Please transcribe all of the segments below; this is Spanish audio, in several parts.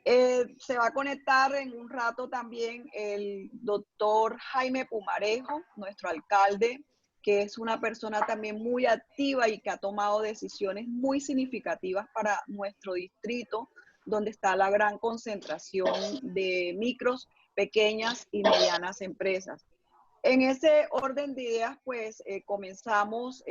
Se va a conectar en un rato también el doctor Jaime Pumarejo, nuestro alcalde, que es una persona también muy activa y que ha tomado decisiones muy significativas para nuestro distrito, donde está la gran concentración de micros, pequeñas y medianas empresas. En ese orden de ideas, pues comenzamos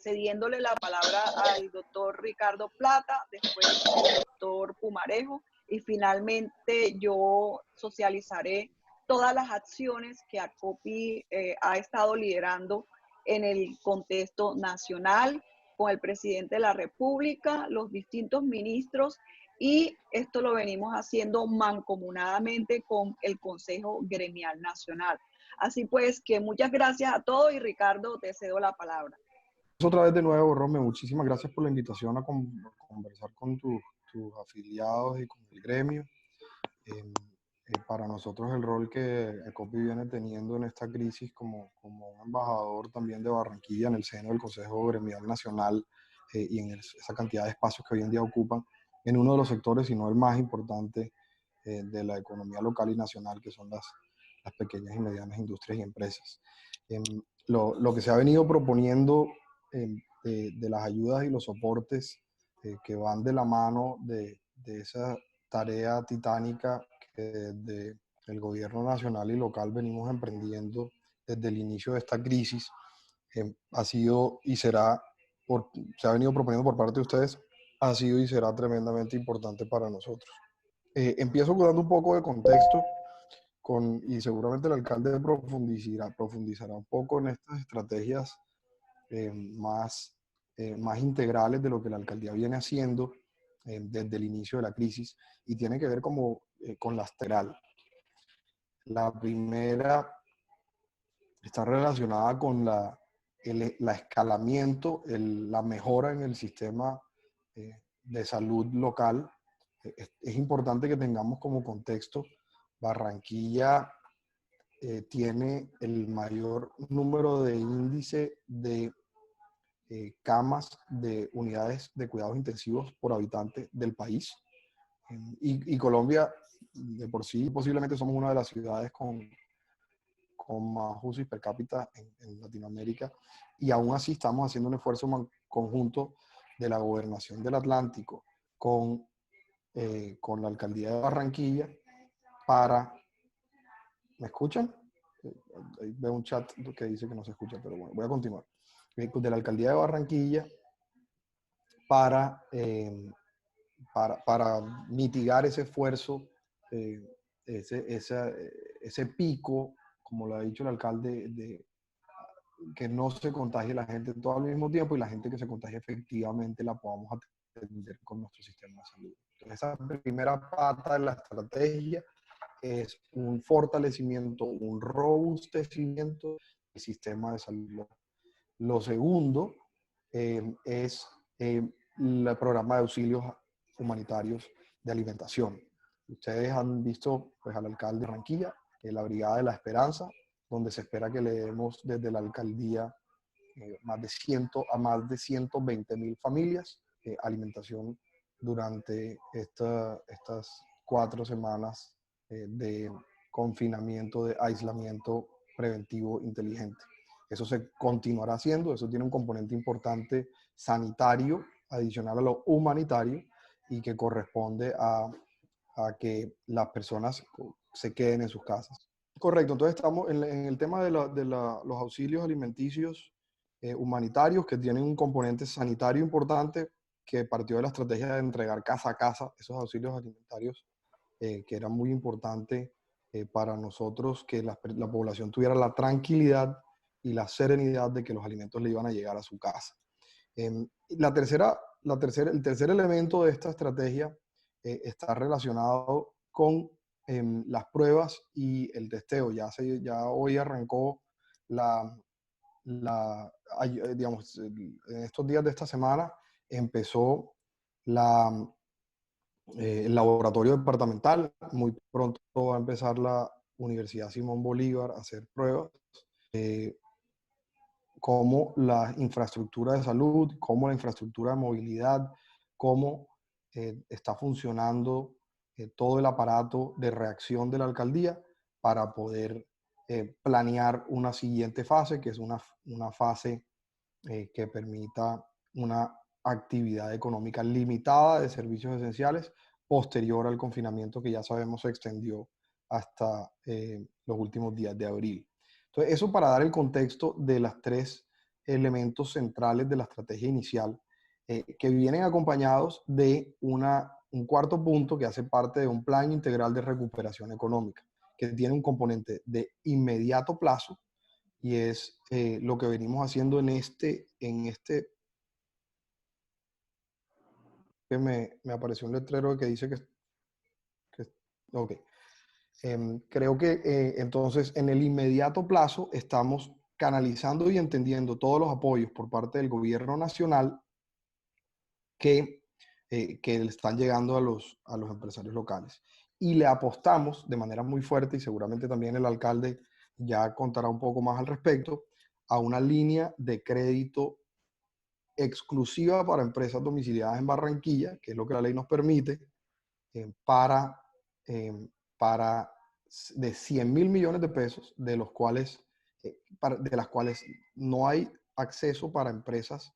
cediéndole la palabra al doctor Ricardo Plata, después el doctor Pumarejo, y finalmente yo socializaré todas las acciones que ACOPI ha estado liderando en el contexto nacional, con el presidente de la República, los distintos ministros, y esto lo venimos haciendo mancomunadamente con el Consejo Gremial Nacional. Así pues, que muchas gracias a todos y Ricardo, te cedo la palabra. Otra vez de nuevo, Rome, muchísimas gracias por la invitación a conversar con tus afiliados y con el gremio. Para nosotros el rol que ACOPI viene teniendo en esta crisis como un embajador también de Barranquilla en el seno del Consejo Gremial Nacional y en esa cantidad de espacios que hoy en día ocupan en uno de los sectores, si no el más importante de la economía local y nacional, que son las pequeñas y medianas industrias y empresas. Lo que se ha venido proponiendo de las ayudas y los soportes que van de la mano de esa tarea titánica que desde el gobierno nacional y local venimos emprendiendo desde el inicio de esta crisis, ha sido y será, se ha venido proponiendo por parte de ustedes, ha sido y será tremendamente importante para nosotros. Empiezo dando un poco de contexto y seguramente el alcalde profundizará un poco en estas estrategias más integrales de lo que la alcaldía viene haciendo desde el inicio de la crisis, y tiene que ver con las integral. La primera está relacionada con la escalamiento, la mejora en el sistema de salud local. Es importante que tengamos como contexto, Barranquilla tiene el mayor número de índice de camas de unidades de cuidados intensivos por habitante del país. Y Colombia, de por sí, posiblemente somos una de las ciudades con más UCI per cápita en Latinoamérica, y aún así estamos haciendo un esfuerzo conjunto de la Gobernación del Atlántico con la Alcaldía de Barranquilla para... ¿Me escuchan? Ahí veo un chat que dice que no se escucha, pero bueno, voy a continuar. De la Alcaldía de Barranquilla para mitigar ese esfuerzo, ese pico, como lo ha dicho el alcalde, de que no se contagie la gente todo al mismo tiempo, y la gente que se contagie efectivamente la podamos atender con nuestro sistema de salud. Entonces, esa primera pata de la estrategia es un fortalecimiento, un robustecimiento del sistema de salud. Lo segundo es el programa de auxilios humanitarios de alimentación. Ustedes han visto pues, al alcalde de Barranquilla, la Brigada de la Esperanza, donde se espera que le demos desde la alcaldía más de 120,000 familias alimentación durante estas 4 semanas de confinamiento, de aislamiento preventivo inteligente. Eso se continuará haciendo, eso tiene un componente importante sanitario, adicional a lo humanitario, y que corresponde a que las personas se queden en sus casas. Correcto, entonces estamos en el tema de los auxilios alimenticios humanitarios, que tienen un componente sanitario importante, que partió de la estrategia de entregar casa a casa esos auxilios alimentarios, que era muy importante para nosotros que la población tuviera la tranquilidad y la serenidad de que los alimentos le iban a llegar a su casa. El tercer elemento de esta estrategia está relacionado con las pruebas y el testeo. Ya hoy arrancó digamos, en estos días de esta semana empezó el laboratorio departamental. Muy pronto va a empezar la Universidad Simón Bolívar a hacer pruebas. Como la infraestructura de salud, como la infraestructura de movilidad, cómo está funcionando todo el aparato de reacción de la alcaldía para poder planear una siguiente fase, que es una fase que permita una actividad económica limitada de servicios esenciales posterior al confinamiento que ya sabemos se extendió hasta los últimos días de abril. Entonces, eso para dar el contexto de los tres elementos centrales de la estrategia inicial, que vienen acompañados de un cuarto punto que hace parte de un plan integral de recuperación económica, que tiene un componente de inmediato plazo, y es lo que venimos haciendo que me apareció un letrero que dice ok. Creo que entonces en el inmediato plazo estamos canalizando y entendiendo todos los apoyos por parte del gobierno nacional que le están llegando a los empresarios locales. Y le apostamos de manera muy fuerte, y seguramente también el alcalde ya contará un poco más al respecto, a una línea de crédito exclusiva para empresas domiciliadas en Barranquilla, que es lo que la ley nos permite, eh, para, eh, para de 100.000 millones de pesos, de las cuales no hay acceso para empresas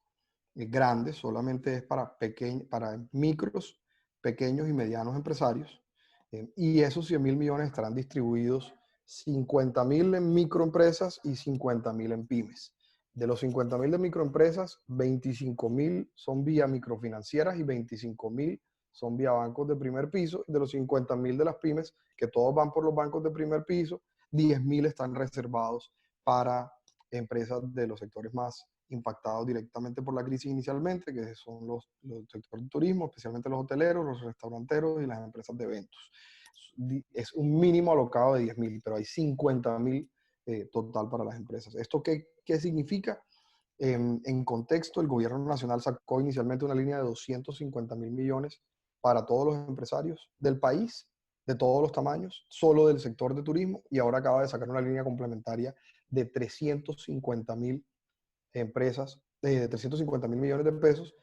grandes, solamente es para micros, pequeños y medianos empresarios. Y esos 100.000 millones estarán distribuidos 50.000 en microempresas y 50.000 en pymes. De los 50.000 de microempresas, 25.000 son vía microfinancieras y 25.000 son vía bancos de primer piso. De los 50.000 de las pymes, que todos van por los bancos de primer piso, 10.000 están reservados para empresas de los sectores más impactados directamente por la crisis inicialmente, que son los sectores de turismo, especialmente los hoteleros, los restauranteros y las empresas de eventos. Es un mínimo alocado de 10.000, pero hay 50.000 total para las empresas. ¿Esto qué significa? En contexto, el gobierno nacional sacó inicialmente una línea de 250.000 millones para todos los empresarios del país, de todos los tamaños, solo del sector de turismo, y ahora acaba de sacar una línea complementaria de 350.000 empresas, de 350.000 millones de pesos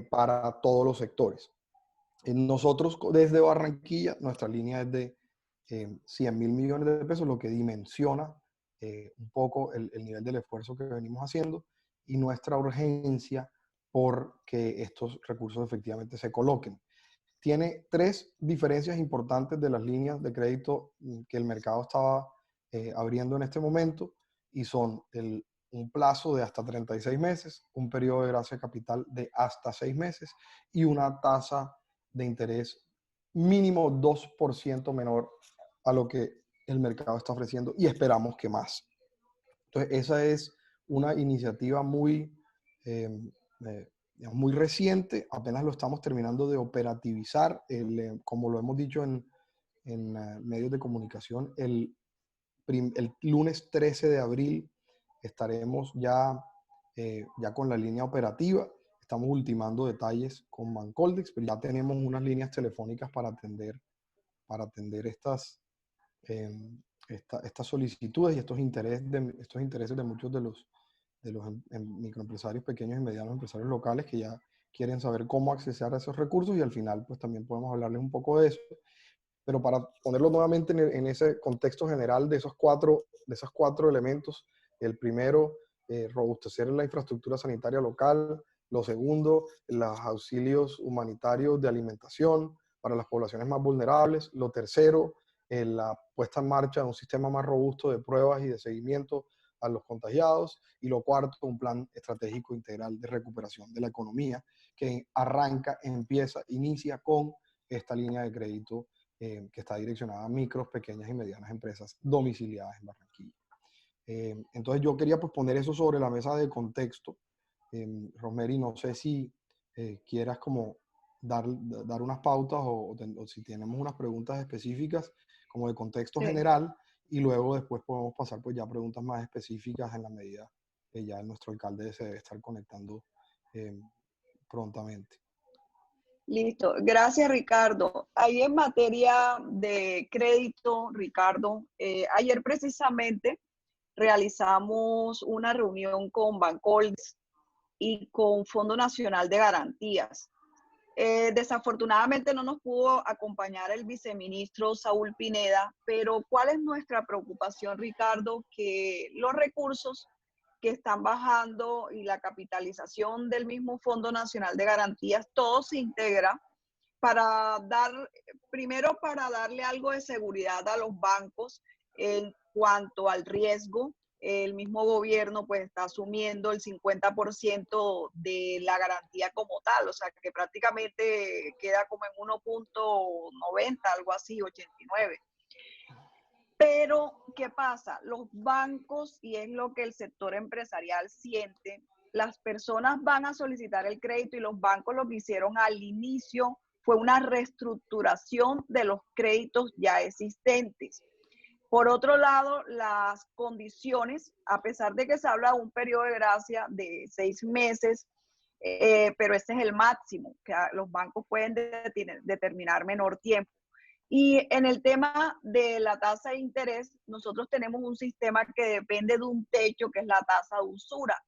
para todos los sectores. Nosotros desde Barranquilla, nuestra línea es de 100.000 millones de pesos, lo que dimensiona un poco el nivel del esfuerzo que venimos haciendo y nuestra urgencia por que estos recursos efectivamente se coloquen. Tiene tres diferencias importantes de las líneas de crédito que el mercado estaba abriendo en este momento, y son un plazo de hasta 36 meses, un periodo de gracia capital de hasta 6 meses y una tasa de interés mínimo 2% menor a lo que el mercado está ofreciendo, y esperamos que más. Entonces, esa es una iniciativa eh, muy reciente, apenas lo estamos terminando de operativizar. Como lo hemos dicho en medios de comunicación, el lunes 13 de abril estaremos ya con la línea operativa. Estamos ultimando detalles con Bancoldex, pero ya tenemos unas líneas telefónicas para atender estas solicitudes y estos intereses de muchos de los microempresarios pequeños y medianos empresarios locales que ya quieren saber cómo acceder a esos recursos, y al final pues también podemos hablarles un poco de eso. Pero para ponerlo nuevamente en ese contexto general de esos cuatro elementos: el primero, robustecer la infraestructura sanitaria local; lo segundo, los auxilios humanitarios de alimentación para las poblaciones más vulnerables; lo tercero, la puesta en marcha de un sistema más robusto de pruebas y de seguimiento a los contagiados; y lo cuarto, un plan estratégico integral de recuperación de la economía que inicia con esta línea de crédito que está direccionada a micros, pequeñas y medianas empresas domiciliadas en Barranquilla. Entonces yo quería pues poner eso sobre la mesa de contexto. Rosemary, no sé si quieras como dar unas pautas o si tenemos unas preguntas específicas como de contexto general, y luego después podemos pasar pues ya a preguntas más específicas en la medida que ya nuestro alcalde se debe estar conectando prontamente. Listo, gracias Ricardo. Ahí en materia de crédito, Ricardo, ayer precisamente realizamos una reunión con Bancoldex y con Fondo Nacional de Garantías. Desafortunadamente no nos pudo acompañar el viceministro Saúl Pineda, pero ¿cuál es nuestra preocupación, Ricardo? Que los recursos que están bajando y la capitalización del mismo Fondo Nacional de Garantías, todo se integra para dar, primero para darle algo de seguridad a los bancos en cuanto al riesgo. El mismo gobierno pues está asumiendo el 50% de la garantía como tal, o sea que prácticamente queda como en 1.90, algo así, 89. Pero, ¿qué pasa? Los bancos, y es lo que el sector empresarial siente, las personas van a solicitar el crédito y los bancos lo que hicieron al inicio fue una reestructuración de los créditos ya existentes. Por otro lado, las condiciones, a pesar de que se habla de un periodo de gracia de 6 meses, pero ese es el máximo, que los bancos pueden determinar menor tiempo. Y en el tema de la tasa de interés, nosotros tenemos un sistema que depende de un techo, que es la tasa de usura.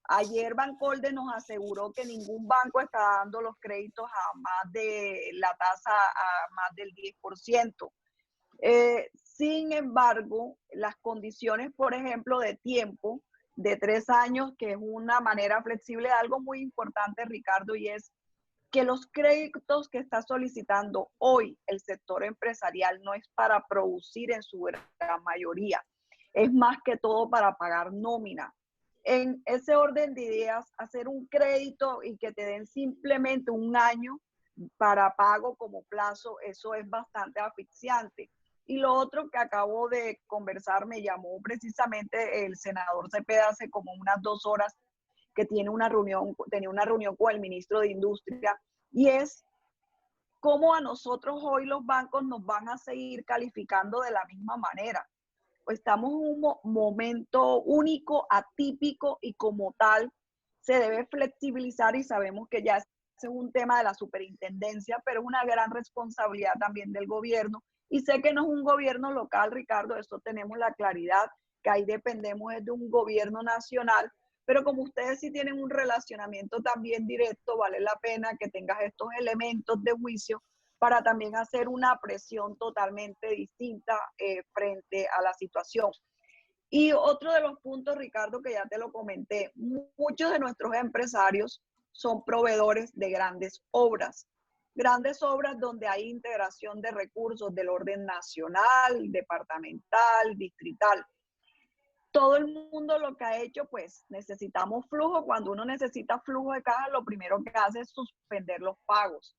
Ayer Bancolde nos aseguró que ningún banco está dando los créditos a más de la tasa, a más del 10%. Sin embargo, las condiciones, por ejemplo, de tiempo, de 3 años, que es una manera flexible, algo muy importante, Ricardo, y es que los créditos que está solicitando hoy el sector empresarial no es para producir en su gran mayoría, es más que todo para pagar nómina. En ese orden de ideas, hacer un crédito y que te den simplemente un año para pago como plazo, eso es bastante asfixiante. Y lo otro que acabo de conversar, me llamó precisamente el senador Cepeda hace como unas 2 horas, que tenía una reunión con el ministro de Industria, y es cómo a nosotros hoy los bancos nos van a seguir calificando de la misma manera. Estamos en un momento único, atípico, y como tal se debe flexibilizar, y sabemos que ya ese es un tema de la superintendencia, pero es una gran responsabilidad también del gobierno. Y sé que no es un gobierno local, Ricardo, eso tenemos la claridad, que ahí dependemos de un gobierno nacional, pero como ustedes sí tienen un relacionamiento también directo, vale la pena que tengas estos elementos de juicio para también hacer una presión totalmente distinta frente a la situación. Y otro de los puntos, Ricardo, que ya te lo comenté, muchos de nuestros empresarios son proveedores de grandes obras donde hay integración de recursos del orden nacional, departamental, distrital. Todo el mundo lo que ha hecho, pues necesitamos flujo. Cuando uno necesita flujo de caja, lo primero que hace es suspender los pagos.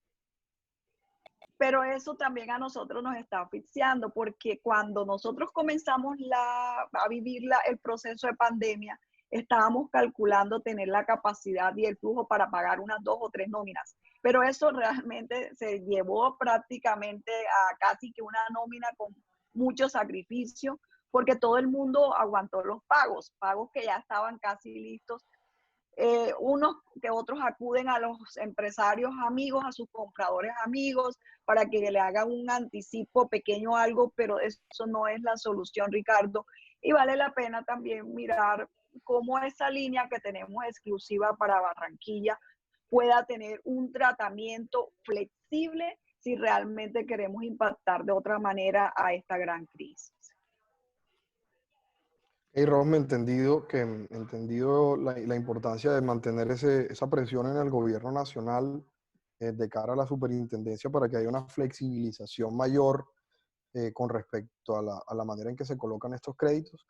Pero eso también a nosotros nos está asfixiando, porque cuando nosotros comenzamos a vivir el proceso de pandemia, estábamos calculando tener la capacidad y el flujo para pagar unas 2 o 3 nóminas. Pero eso realmente se llevó prácticamente a casi que una nómina con mucho sacrificio, porque todo el mundo aguantó los pagos que ya estaban casi listos. Unos que otros acuden a los empresarios amigos, a sus compradores amigos, para que le hagan un anticipo pequeño algo, pero eso no es la solución, Ricardo. Y vale la pena también mirar cómo esa línea que tenemos exclusiva para Barranquilla pueda tener un tratamiento flexible si realmente queremos impactar de otra manera a esta gran crisis. Hey, Rosme, entendido la importancia de mantener esa presión en el gobierno nacional de cara a la superintendencia para que haya una flexibilización mayor con respecto a la manera en que se colocan estos créditos.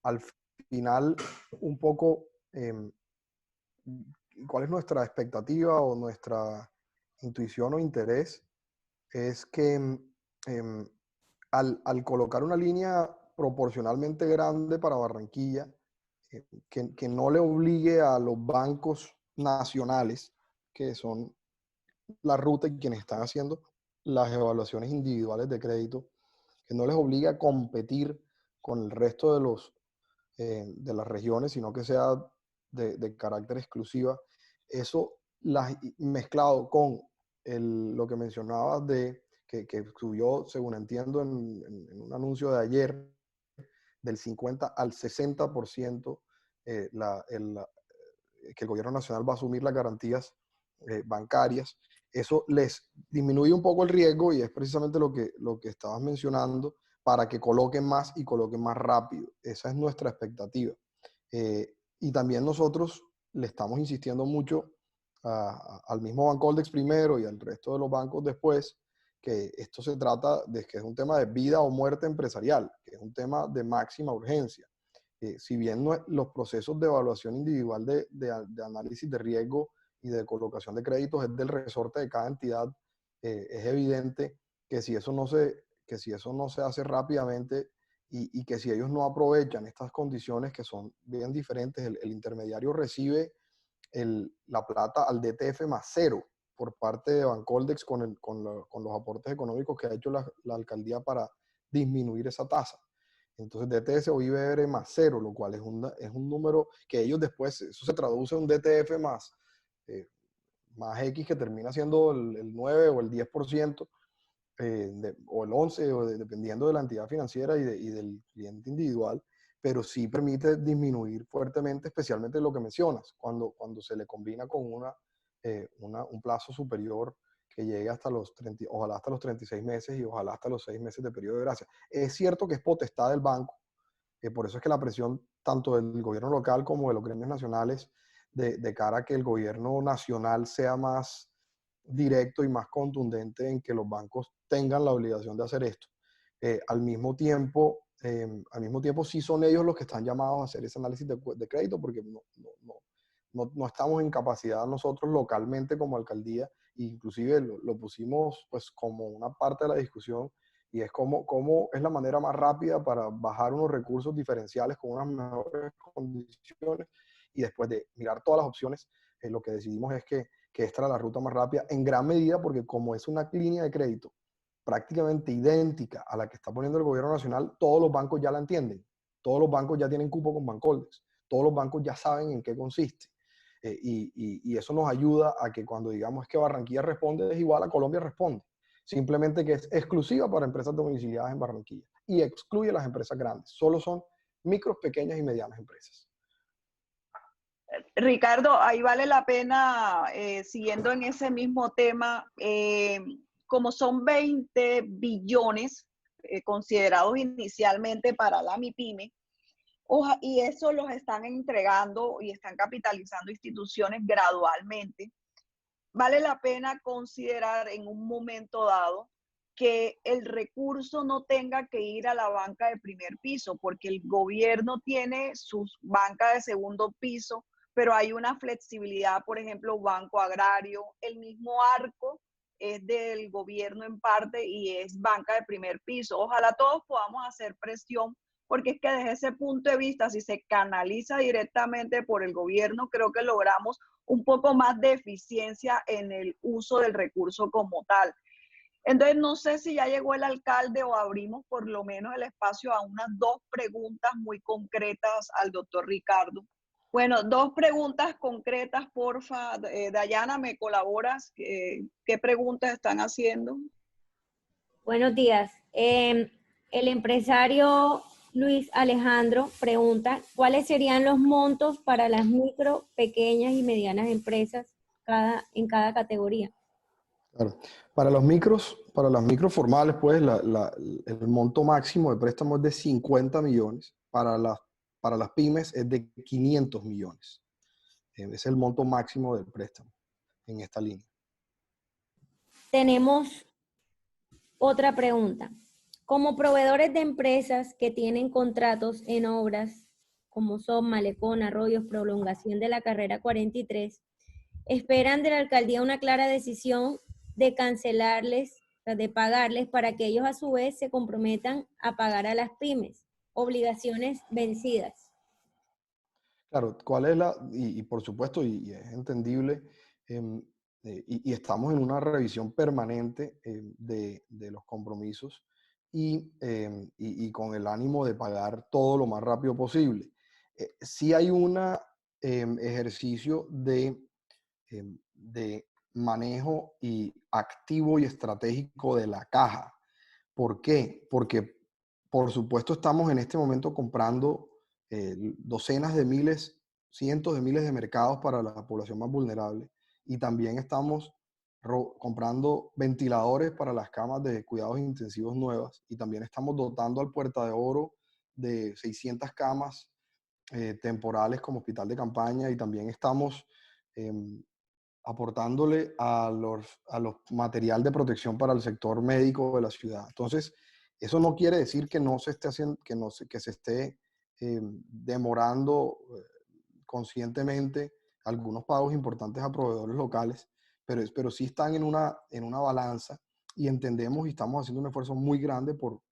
Al final, un poco, ¿cuál es nuestra expectativa o nuestra intuición o interés? Es que al colocar una línea proporcionalmente grande para Barranquilla, que no le obligue a los bancos nacionales, que son la ruta y quienes están haciendo las evaluaciones individuales de crédito, que no les obligue a competir con el resto de las regiones, sino que sea de carácter exclusiva. Eso mezclado con lo que mencionabas que subió, según entiendo, en un anuncio de ayer, del 50 al 60%, que el gobierno nacional va a asumir las garantías bancarias. Eso les disminuye un poco el riesgo y es precisamente lo que estabas mencionando, para que coloquen más y coloquen más rápido. Esa es nuestra expectativa. Y también nosotros le estamos insistiendo mucho al mismo Bancoldex primero y al resto de los bancos después, que esto se trata de que es un tema de vida o muerte empresarial, que es un tema de máxima urgencia. Si bien los procesos de evaluación individual de análisis de riesgo y de colocación de créditos es del resorte de cada entidad, es evidente que si eso no se hace rápidamente y que si ellos no aprovechan estas condiciones que son bien diferentes, el intermediario recibe la plata al DTF más cero por parte de Bancoldex con los aportes económicos que ha hecho la alcaldía para disminuir esa tasa. Entonces DTS o IBR más cero, lo cual es un número que ellos después, eso se traduce en un DTF más X, que termina siendo el 9 o el 10%, o el 11, dependiendo de la entidad financiera y del cliente individual, pero sí permite disminuir fuertemente, especialmente lo que mencionas, cuando se le combina con un plazo superior que llegue hasta ojalá hasta los 36 meses y ojalá hasta los 6 meses de periodo de gracia. Es cierto que es potestad del banco, por eso es que la presión tanto del gobierno local como de los gremios nacionales de cara a que el gobierno nacional sea más directo y más contundente en que los bancos tengan la obligación de hacer esto. Al mismo tiempo, sí son ellos los que están llamados a hacer ese análisis de crédito, porque no estamos en capacidad nosotros localmente como alcaldía, inclusive lo pusimos pues como una parte de la discusión, y es cómo es la manera más rápida para bajar unos recursos diferenciales con unas mejores condiciones, y después de mirar todas las opciones, lo que decidimos es que esta era la ruta más rápida, en gran medida porque como es una línea de crédito prácticamente idéntica a la que está poniendo el gobierno nacional, todos los bancos ya la entienden, todos los bancos ya tienen cupo con Bancoldex, todos los bancos ya saben en qué consiste. Y eso nos ayuda a que cuando digamos que Barranquilla responde, es igual a Colombia responde. Simplemente que es exclusiva para empresas domiciliadas en Barranquilla y excluye a las empresas grandes. Solo son micros, pequeñas y medianas empresas. Ricardo, ahí vale la pena, siguiendo en ese mismo tema, como son 20 billones considerados inicialmente para la MIPYME, y eso los están entregando y están capitalizando instituciones gradualmente, vale la pena considerar en un momento dado que el recurso no tenga que ir a la banca de primer piso, porque el gobierno tiene sus bancas de segundo piso, pero hay una flexibilidad, por ejemplo, Banco Agrario, el mismo Arco es del gobierno en parte y es banca de primer piso. Ojalá todos podamos hacer presión, porque es que desde ese punto de vista, si se canaliza directamente por el gobierno, creo que logramos un poco más de eficiencia en el uso del recurso como tal. Entonces, no sé si ya llegó el alcalde o abrimos por lo menos el espacio a unas 2 preguntas muy concretas al doctor Ricardo. Bueno, 2 preguntas concretas, porfa. Dayana, ¿me colaboras? ¿Qué preguntas están haciendo? Buenos días. El empresario Luis Alejandro pregunta, ¿cuáles serían los montos para las micro, pequeñas y medianas empresas en cada categoría? Claro. Para las micros formales, pues el monto máximo de préstamo es de 50 millones. Para las pymes es de 500 millones. Ese es el monto máximo del préstamo en esta línea. Tenemos otra pregunta. Como proveedores de empresas que tienen contratos en obras como son Malecón, Arroyos, prolongación de la carrera 43, esperan de la alcaldía una clara decisión de cancelarles, de pagarles, para que ellos a su vez se comprometan a pagar a las pymes, obligaciones vencidas. Claro, y por supuesto, y es entendible, y estamos en una revisión permanente de los compromisos y con el ánimo de pagar todo lo más rápido posible. Sí hay un ejercicio de manejo y activo y estratégico de la caja. ¿Por qué? Porque, por supuesto, estamos en este momento comprando docenas de miles, cientos de miles de mercados para la población más vulnerable. y también estamos comprando ventiladores para las camas de cuidados intensivos nuevas, y también estamos dotando al Puerta de Oro de 600 camas temporales como hospital de campaña, y también estamos aportándole a los material de protección para el sector médico de la ciudad. Entonces, eso no quiere decir que no se esté haciendo, que se esté demorando conscientemente algunos pagos importantes a proveedores locales, pero sí están en una balanza, y entendemos y estamos haciendo un esfuerzo muy grande por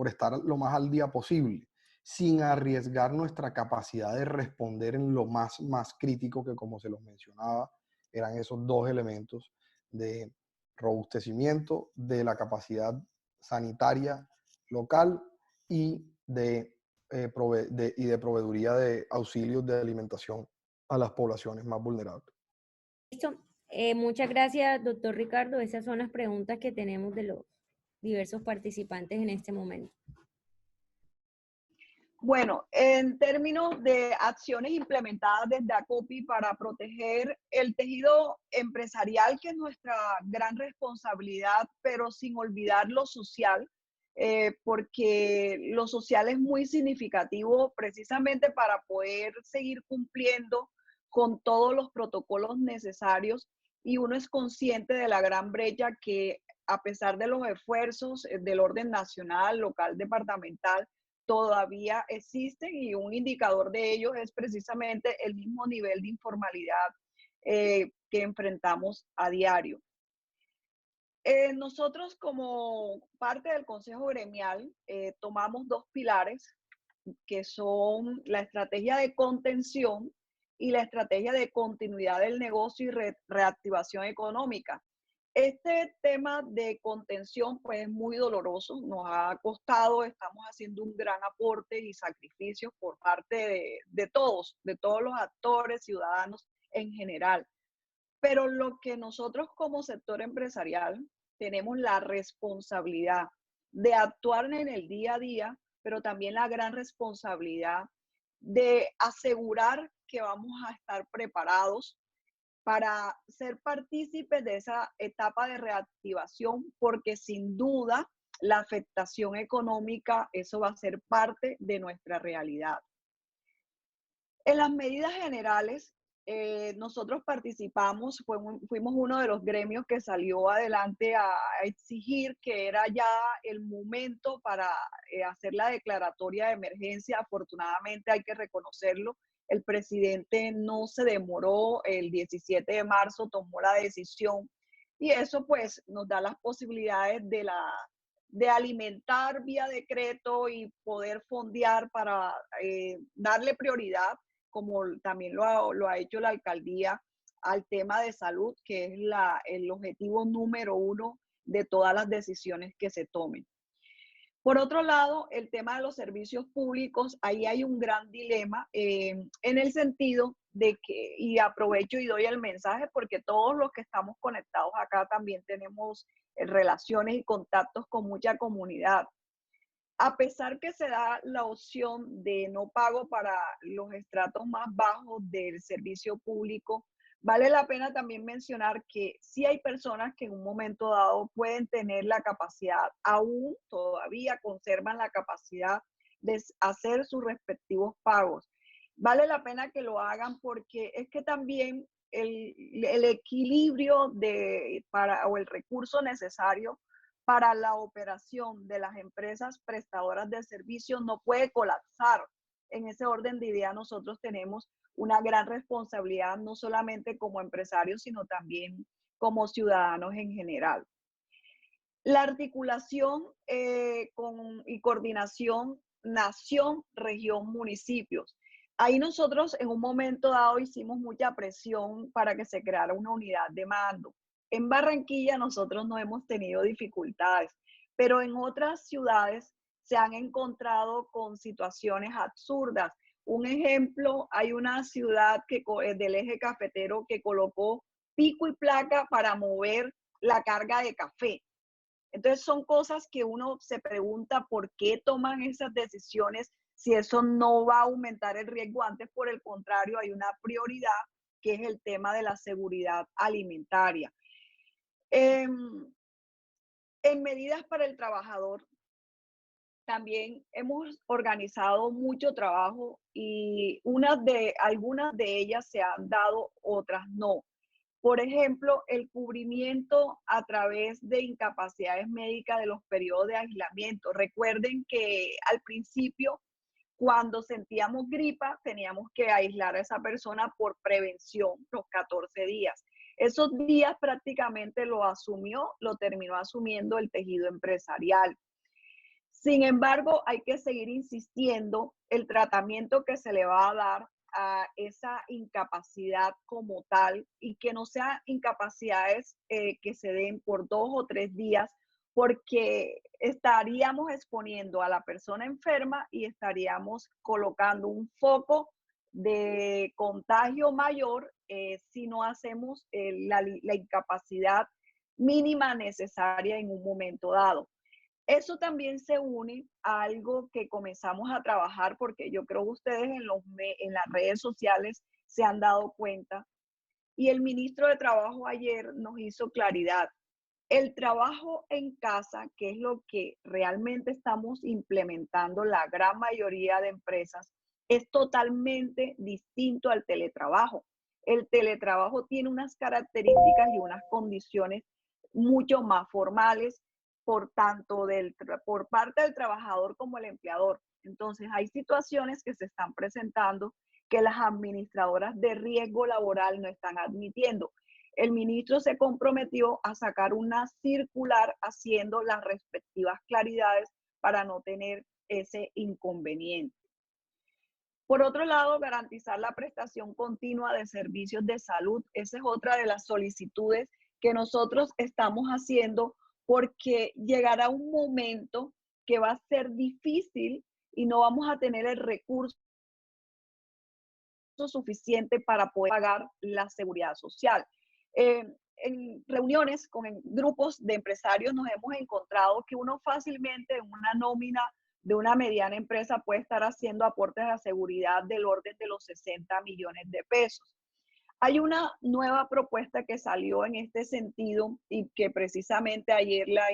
estar lo más al día posible, sin arriesgar nuestra capacidad de responder en lo más crítico, que, como se los mencionaba, eran esos dos elementos de robustecimiento de la capacidad sanitaria local y de proveeduría de auxilios de alimentación a las poblaciones más vulnerables. Listo. Muchas gracias, doctor Ricardo. Esas son las preguntas que tenemos de los diversos participantes en este momento. Bueno, en términos de acciones implementadas desde ACOPI para proteger el tejido empresarial, que es nuestra gran responsabilidad, pero sin olvidar lo social, porque lo social es muy significativo precisamente para poder seguir cumpliendo con todos los protocolos necesarios, y uno es consciente de la gran brecha que, a pesar de los esfuerzos del orden nacional, local, departamental, todavía existen, y un indicador de ello es precisamente el mismo nivel de informalidad que enfrentamos a diario. Nosotros, como parte del Consejo Gremial, tomamos dos pilares que son la estrategia de contención y la estrategia de continuidad del negocio y reactivación económica. Este tema de contención pues es muy doloroso, nos ha costado, estamos haciendo un gran aporte y sacrificio por parte de todos los actores, ciudadanos en general. Pero lo que nosotros como sector empresarial tenemos la responsabilidad de actuar en el día a día, pero también la gran responsabilidad de asegurar que vamos a estar preparados para ser partícipes de esa etapa de reactivación, porque sin duda la afectación económica, eso va a ser parte de nuestra realidad. En las medidas generales, nosotros participamos, fuimos uno de los gremios que salió adelante a exigir que era ya el momento para hacer la declaratoria de emergencia. Afortunadamente, hay que reconocerlo, el presidente no se demoró, el 17 de marzo tomó la decisión, y eso pues nos da las posibilidades de alimentar vía decreto y poder fondear para darle prioridad, como también lo ha hecho la alcaldía, al tema de salud, que es el objetivo número uno de todas las decisiones que se tomen. Por otro lado, el tema de los servicios públicos, ahí hay un gran dilema en el sentido de que, y aprovecho y doy el mensaje porque todos los que estamos conectados acá también tenemos relaciones y contactos con mucha comunidad. A pesar que se da la opción de no pago para los estratos más bajos del servicio público, vale la pena también mencionar que sí hay personas que en un momento dado pueden tener la capacidad, aún todavía conservan la capacidad de hacer sus respectivos pagos. Vale la pena que lo hagan, porque es que también el equilibrio o el recurso necesario para la operación de las empresas prestadoras de servicios no puede colapsar. En ese orden de idea, nosotros tenemos una gran responsabilidad, no solamente como empresarios, sino también como ciudadanos en general. La articulación y coordinación nación, región, municipios. Ahí nosotros en un momento dado hicimos mucha presión para que se creara una unidad de mando. En Barranquilla nosotros no hemos tenido dificultades, pero en otras ciudades se han encontrado con situaciones absurdas. Un ejemplo, hay una ciudad del eje cafetero que colocó pico y placa para mover la carga de café. Entonces son cosas que uno se pregunta por qué toman esas decisiones si eso no va a aumentar el riesgo. Antes, por el contrario, hay una prioridad que es el tema de la seguridad alimentaria. En medidas para el trabajador, también hemos organizado mucho trabajo y algunas de ellas se han dado, otras no. Por ejemplo, el cubrimiento a través de incapacidades médicas de los periodos de aislamiento. Recuerden que al principio, cuando sentíamos gripa, teníamos que aislar a esa persona por prevención los 14 días. Esos días prácticamente lo terminó asumiendo el tejido empresarial. Sin embargo, hay que seguir insistiendo el tratamiento que se le va a dar a esa incapacidad como tal y que no sean incapacidades que se den por 2 o 3 días, porque estaríamos exponiendo a la persona enferma y estaríamos colocando un foco de contagio mayor si no hacemos la incapacidad mínima necesaria en un momento dado. Eso también se une a algo que comenzamos a trabajar, porque yo creo que ustedes en las redes sociales se han dado cuenta, y el ministro de Trabajo ayer nos hizo claridad. El trabajo en casa, que es lo que realmente estamos implementando la gran mayoría de empresas, es totalmente distinto al teletrabajo. El teletrabajo tiene unas características y unas condiciones mucho más formales por parte del trabajador como el empleador. Entonces, hay situaciones que se están presentando que las administradoras de riesgo laboral no están admitiendo. El ministro se comprometió a sacar una circular haciendo las respectivas claridades para no tener ese inconveniente. Por otro lado, garantizar la prestación continua de servicios de salud. Esa es otra de las solicitudes que nosotros estamos haciendo, porque llegará un momento que va a ser difícil y no vamos a tener el recurso suficiente para poder pagar la seguridad social. En reuniones con grupos de empresarios nos hemos encontrado que uno fácilmente en una nómina de una mediana empresa puede estar haciendo aportes a seguridad del orden de los 60 millones de pesos. Hay una nueva propuesta que salió en este sentido y que precisamente ayer la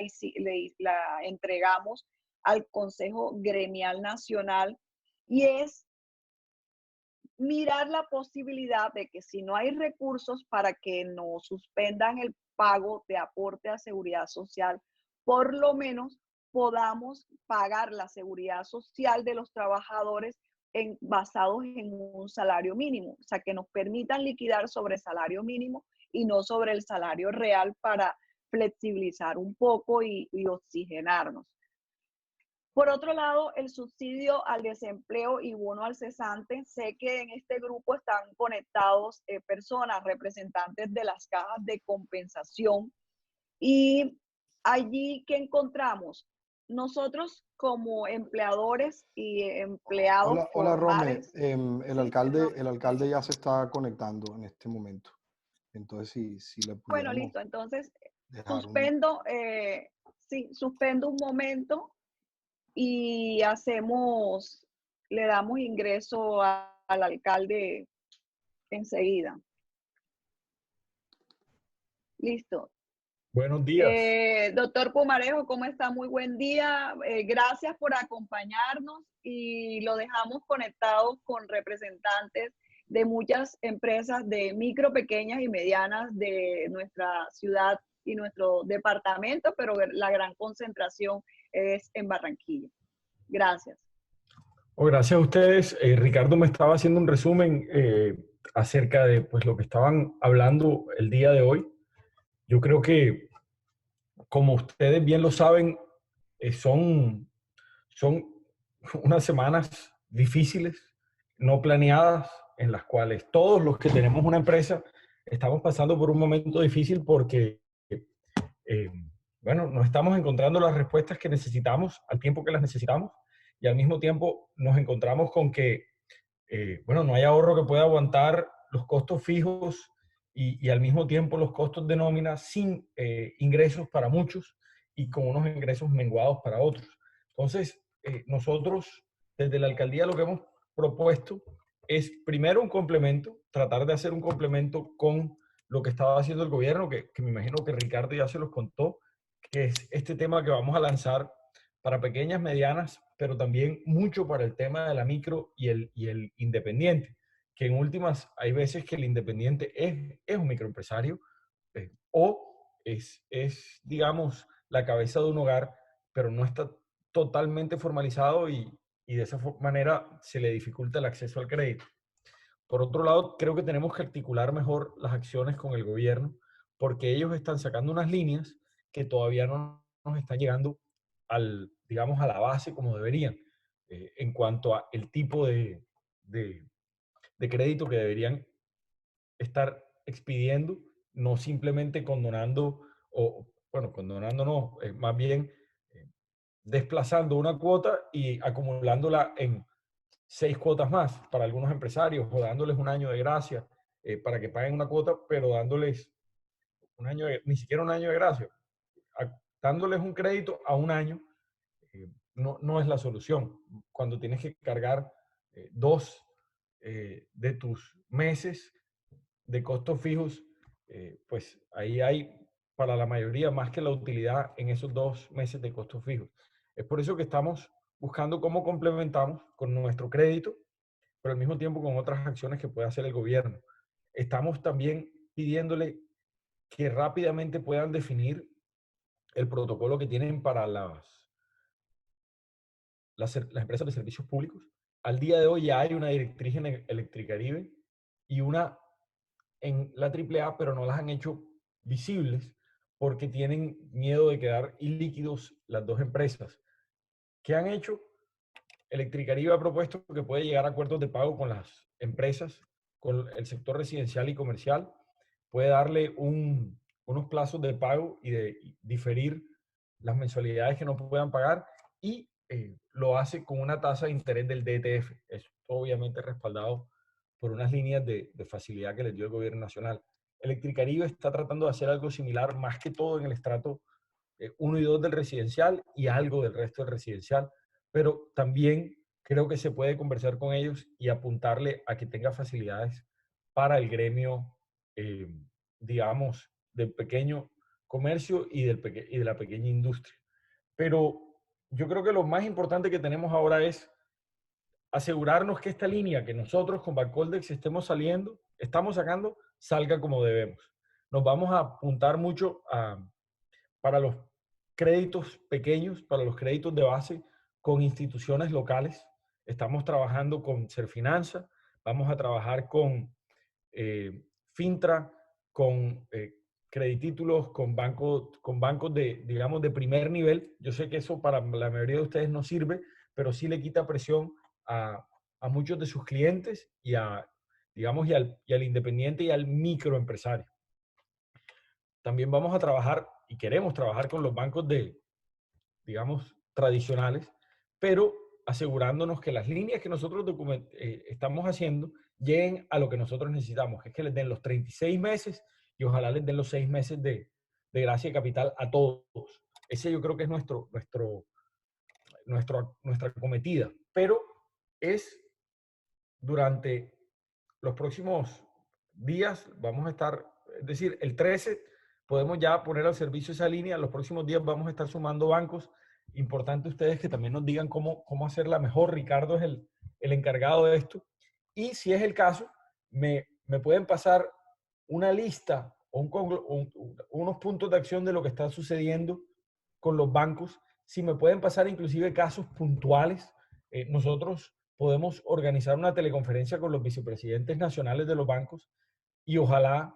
entregamos al Consejo Gremial Nacional, y es mirar la posibilidad de que si no hay recursos para que nos suspendan el pago de aporte a seguridad social, por lo menos podamos pagar la seguridad social de los trabajadores basados en un salario mínimo, o sea, que nos permitan liquidar sobre el salario mínimo y no sobre el salario real, para flexibilizar un poco y oxigenarnos. Por otro lado, el subsidio al desempleo y bono al cesante. Sé que en este grupo están conectados personas, representantes de las cajas de compensación. Y allí, ¿qué encontramos? Nosotros como empleadores y empleados Hola Rome, formales. el alcalde ya se está conectando en este momento. Entonces, si le Bueno, pudiéramos listo. Entonces, dejar suspendo un momento y le damos ingreso al alcalde enseguida. Listo. Buenos días. Doctor Pumarejo, ¿cómo está? Muy buen día. Gracias por acompañarnos, y lo dejamos conectado con representantes de muchas empresas de micro, pequeñas y medianas de nuestra ciudad y nuestro departamento, pero la gran concentración es en Barranquilla. Gracias. Gracias a ustedes. Ricardo me estaba haciendo un resumen acerca de pues, lo que estaban hablando el día de hoy. Yo creo que, como ustedes bien lo saben, son unas semanas difíciles, no planeadas, en las cuales todos los que tenemos una empresa estamos pasando por un momento difícil porque, bueno, no estamos encontrando las respuestas que necesitamos al tiempo que las necesitamos, y al mismo tiempo nos encontramos con que, bueno, no hay ahorro que pueda aguantar los costos fijos y al mismo tiempo los costos de nómina, sin ingresos para muchos y con unos ingresos menguados para otros. Entonces, nosotros desde la alcaldía lo que hemos propuesto es primero un complemento, tratar de hacer un complemento con lo que estaba haciendo el gobierno, que me imagino que Ricardo ya se los contó, que es este tema que vamos a lanzar para pequeñas, medianas, pero también mucho para el tema de la micro y el independiente, que en últimas hay veces que el independiente es un microempresario o digamos, la cabeza de un hogar, pero no está totalmente formalizado y de esa manera se le dificulta el acceso al crédito. Por otro lado, creo que tenemos que articular mejor las acciones con el gobierno, porque ellos están sacando unas líneas que todavía no nos están llegando digamos, a la base como deberían, en cuanto a el tipo de, de crédito que deberían estar expidiendo, no simplemente condonando, o bueno, condonando no, más bien desplazando una cuota y acumulándola en 6 cuotas más para algunos empresarios o dándoles un año de gracia para que paguen una cuota, pero dándoles ni siquiera un año de gracia, dándoles un crédito a un año no es la solución. Cuando tienes que cargar 2 de tus meses de costos fijos, pues ahí hay para la mayoría más que la utilidad en esos 2 meses de costos fijos. Es por eso que estamos buscando cómo complementamos con nuestro crédito, pero al mismo tiempo con otras acciones que puede hacer el gobierno. Estamos también pidiéndole que rápidamente puedan definir el protocolo que tienen para las empresas de servicios públicos. Al día de hoy ya hay una directriz en Electricaribe y una en la AAA, pero no las han hecho visibles porque tienen miedo de quedar ilíquidos las dos empresas. ¿Qué han hecho? Electricaribe ha propuesto que puede llegar a acuerdos de pago con las empresas, con el sector residencial y comercial, puede darle unos plazos de pago y de diferir las mensualidades que no puedan pagar y lo hace con una tasa de interés del DTF. Eso obviamente respaldado por unas líneas de facilidad que les dio el gobierno nacional. Electricaribe está tratando de hacer algo similar, más que todo en el estrato 1 y 2 del residencial y algo del resto del residencial, pero también creo que se puede conversar con ellos y apuntarle a que tenga facilidades para el gremio, eh, digamos, del pequeño comercio y de la pequeña industria. Pero yo creo que lo más importante que tenemos ahora es asegurarnos que esta línea que nosotros con Bancoldex estamos sacando, salga como debemos. Nos vamos a apuntar mucho para los créditos pequeños, para los créditos de base con instituciones locales. Estamos trabajando con Serfinanza, vamos a trabajar con Fintra, con creditítulos, con bancos de, digamos, de primer nivel. Yo sé que eso para la mayoría de ustedes no sirve, pero sí le quita presión a muchos de sus clientes y digamos, y al independiente y al microempresario. También vamos a trabajar y queremos trabajar con los bancos digamos, tradicionales, pero asegurándonos que las líneas que nosotros estamos haciendo lleguen a lo que nosotros necesitamos, que es que les den los 36 meses y ojalá les den los 6 meses de gracia de capital a todos. Ese yo creo que es nuestra cometida, pero es durante los próximos días, vamos a estar, es decir, el 13 podemos ya poner al servicio esa línea, los próximos días vamos a estar sumando bancos. Importante ustedes que también nos digan cómo hacerla mejor. Ricardo es el encargado de esto. Y si es el caso, me pueden pasar una lista o unos puntos de acción de lo que está sucediendo con los bancos. Si me pueden pasar inclusive casos puntuales, nosotros podemos organizar una teleconferencia con los vicepresidentes nacionales de los bancos y ojalá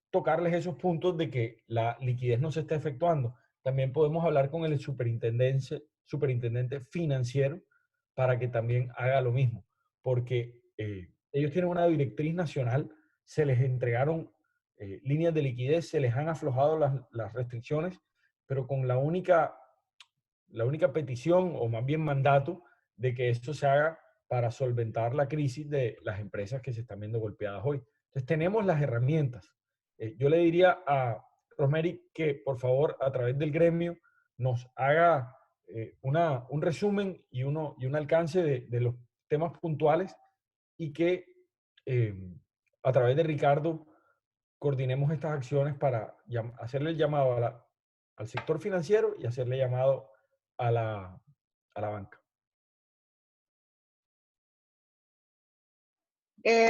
tocarles esos puntos de que la liquidez no se está efectuando. También podemos hablar con el superintendente financiero para que también haga lo mismo, porque ellos tienen una directriz nacional, se les entregaron líneas de liquidez, se les han aflojado las restricciones, pero con la única petición o más bien mandato de que esto se haga para solventar la crisis de las empresas que se están viendo golpeadas hoy. Entonces tenemos las herramientas. Yo le diría a Rosemary que por favor a través del gremio nos haga un resumen y un alcance de los temas puntuales y que a través de Ricardo, coordinemos estas acciones para hacerle el llamado al sector financiero y hacerle llamado a la banca.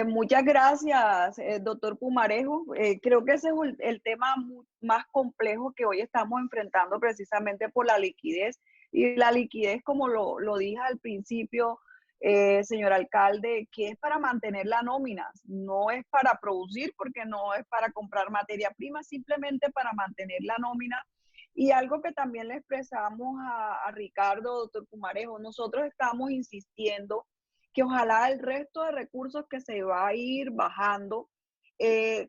Muchas gracias, doctor Pumarejo. Creo que ese es el tema más complejo que hoy estamos enfrentando precisamente por la liquidez. Y la liquidez, como lo dije al principio, señor alcalde, que es para mantener la nómina, no es para producir, porque no es para comprar materia prima, simplemente para mantener la nómina. Y algo que también le expresamos a Ricardo, doctor Pumarejo, nosotros estamos insistiendo que ojalá el resto de recursos que se va a ir bajando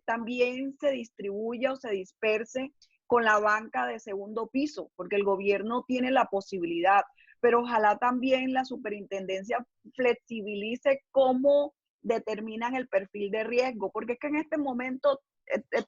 también se distribuya o se disperse con la banca de segundo piso, porque el gobierno tiene la posibilidad, pero ojalá también la superintendencia flexibilice cómo determinan el perfil de riesgo, porque es que en este momento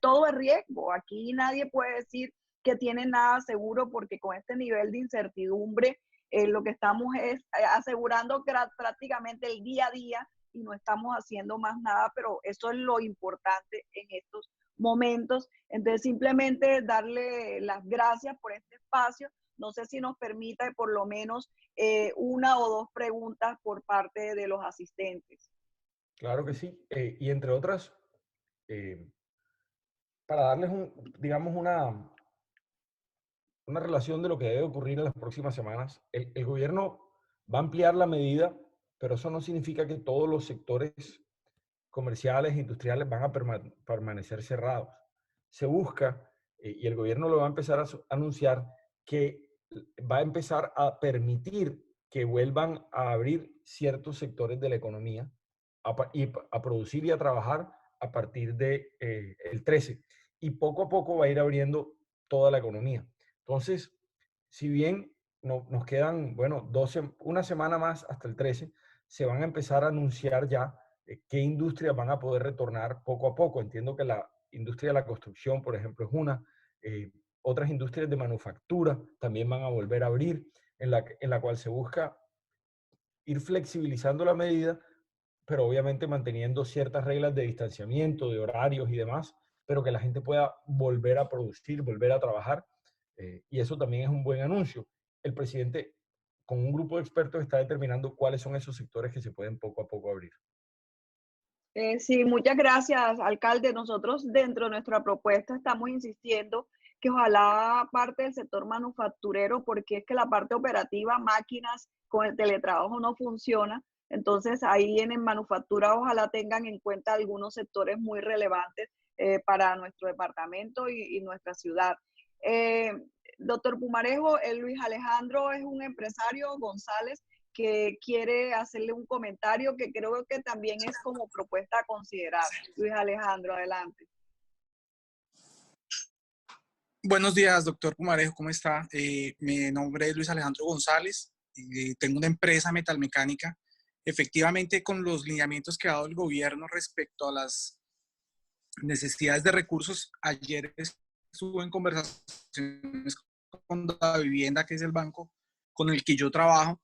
todo es riesgo. Aquí nadie puede decir que tiene nada seguro, porque con este nivel de incertidumbre lo que estamos es asegurando prácticamente el día a día y no estamos haciendo más nada, pero eso es lo importante en estos momentos. Entonces, simplemente darle las gracias por este espacio. No sé si nos permite por lo menos una o dos preguntas por parte de los asistentes. Claro que sí. Y entre otras, para darles digamos, una relación de lo que debe ocurrir en las próximas semanas. El gobierno va a ampliar la medida, pero eso no significa que todos los sectores comerciales e industriales van a permanecer cerrados. Se busca, y el gobierno lo va a empezar a anunciar, que va a empezar a permitir que vuelvan a abrir ciertos sectores de la economía y a producir y a trabajar a partir de, el 13. Y poco a poco va a ir abriendo toda la economía. Entonces, si bien nos quedan, bueno, una semana más hasta el 13, se van a empezar a anunciar ya qué industrias van a poder retornar poco a poco. Entiendo que la industria de la construcción, por ejemplo, es una. Otras industrias de manufactura también van a volver a abrir, en la cual se busca ir flexibilizando la medida, pero obviamente manteniendo ciertas reglas de distanciamiento, de horarios y demás, pero que la gente pueda volver a producir, volver a trabajar. Y eso también es un buen anuncio. El presidente, con un grupo de expertos, está determinando cuáles son esos sectores que se pueden poco a poco abrir. Sí, muchas gracias, alcalde. Nosotros dentro de nuestra propuesta estamos insistiendo que ojalá parte del sector manufacturero, porque es que la parte operativa, máquinas con el teletrabajo no funciona. Entonces ahí en manufactura ojalá tengan en cuenta algunos sectores muy relevantes para nuestro departamento y nuestra ciudad. Eh, Doctor Pumarejo, Luis Alejandro es un empresario, González, que quiere hacerle un comentario que creo que también es como propuesta a considerar. Luis Alejandro, adelante. Buenos días, doctor Pumarejo, ¿cómo está? Mi nombre es Luis Alejandro González, tengo una empresa metalmecánica. Efectivamente, con los lineamientos que ha dado el gobierno respecto a las necesidades de recursos, ayer estuve en conversaciones con la vivienda, que es el banco con el que yo trabajo,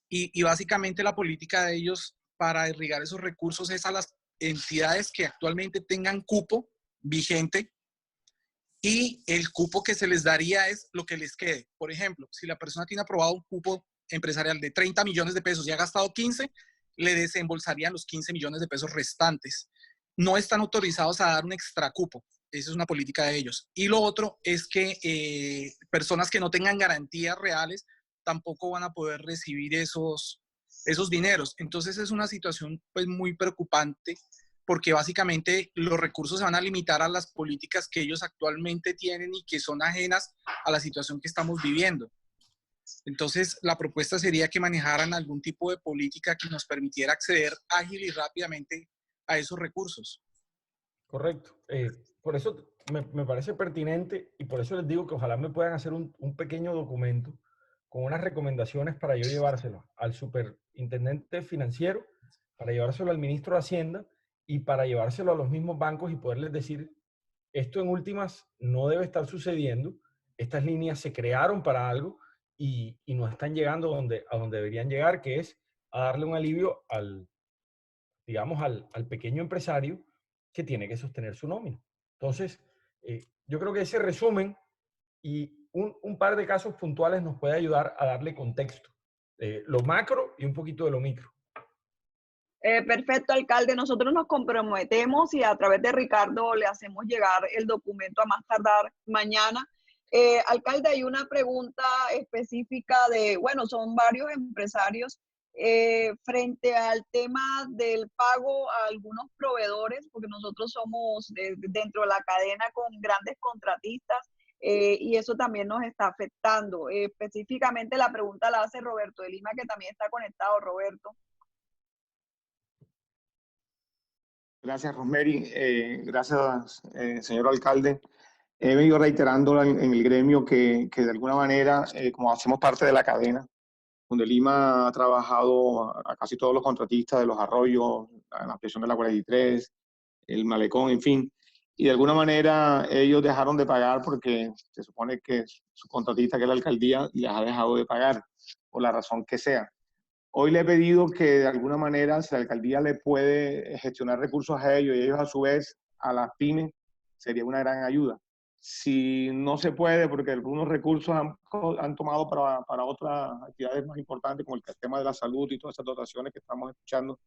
y básicamente la política de ellos para irrigar esos recursos es a las entidades que actualmente tengan cupo vigente, y el cupo que se les daría es lo que les quede. Por ejemplo, si la persona tiene aprobado un cupo empresarial de 30 millones de pesos y ha gastado 15, le desembolsarían los 15 millones de pesos restantes. No están autorizados a dar un extra cupo. Esa es una política de ellos. Y lo otro es que personas que no tengan garantías reales tampoco van a poder recibir esos dineros. Entonces es una situación pues muy preocupante, porque básicamente los recursos se van a limitar a las políticas que ellos actualmente tienen y que son ajenas a la situación que estamos viviendo. Entonces, la propuesta sería que manejaran algún tipo de política que nos permitiera acceder ágil y rápidamente a esos recursos. Correcto. Por eso me parece pertinente y por eso les digo que ojalá me puedan hacer un pequeño documento con unas recomendaciones para yo llevárselo al superintendente financiero, para llevárselo al ministro de Hacienda y para llevárselo a los mismos bancos y poderles decir, esto en últimas no debe estar sucediendo, estas líneas se crearon para algo y no están llegando a donde deberían llegar, que es a darle un alivio digamos, al pequeño empresario que tiene que sostener su nómina. Entonces, yo creo que ese resumen y un par de casos puntuales nos puede ayudar a darle contexto, lo macro y un poquito de lo micro. Perfecto, alcalde. Nosotros nos comprometemos y a través de Ricardo le hacemos llegar el documento a más tardar mañana. Alcalde, hay una pregunta específica de, bueno, son varios empresarios frente al tema del pago a algunos proveedores, porque nosotros somos dentro de la cadena con grandes contratistas y eso también nos está afectando. Específicamente la pregunta la hace Roberto de Lima, que también está conectado. Roberto. Gracias, Rosemary. Gracias, señor alcalde. He venido reiterando en el gremio que de alguna manera, como hacemos parte de la cadena, donde Lima ha trabajado a casi todos los contratistas de los arroyos, la ampliación de la 43, el malecón, en fin, y de alguna manera ellos dejaron de pagar porque se supone que su contratista, que es la alcaldía, les ha dejado de pagar, por la razón que sea. Hoy le he pedido que de alguna manera, si la alcaldía le puede gestionar recursos a ellos y ellos a su vez a las pymes, sería una gran ayuda. Si no se puede, porque algunos recursos han tomado para otras actividades más importantes, como el tema de la salud y todas esas dotaciones que estamos escuchando,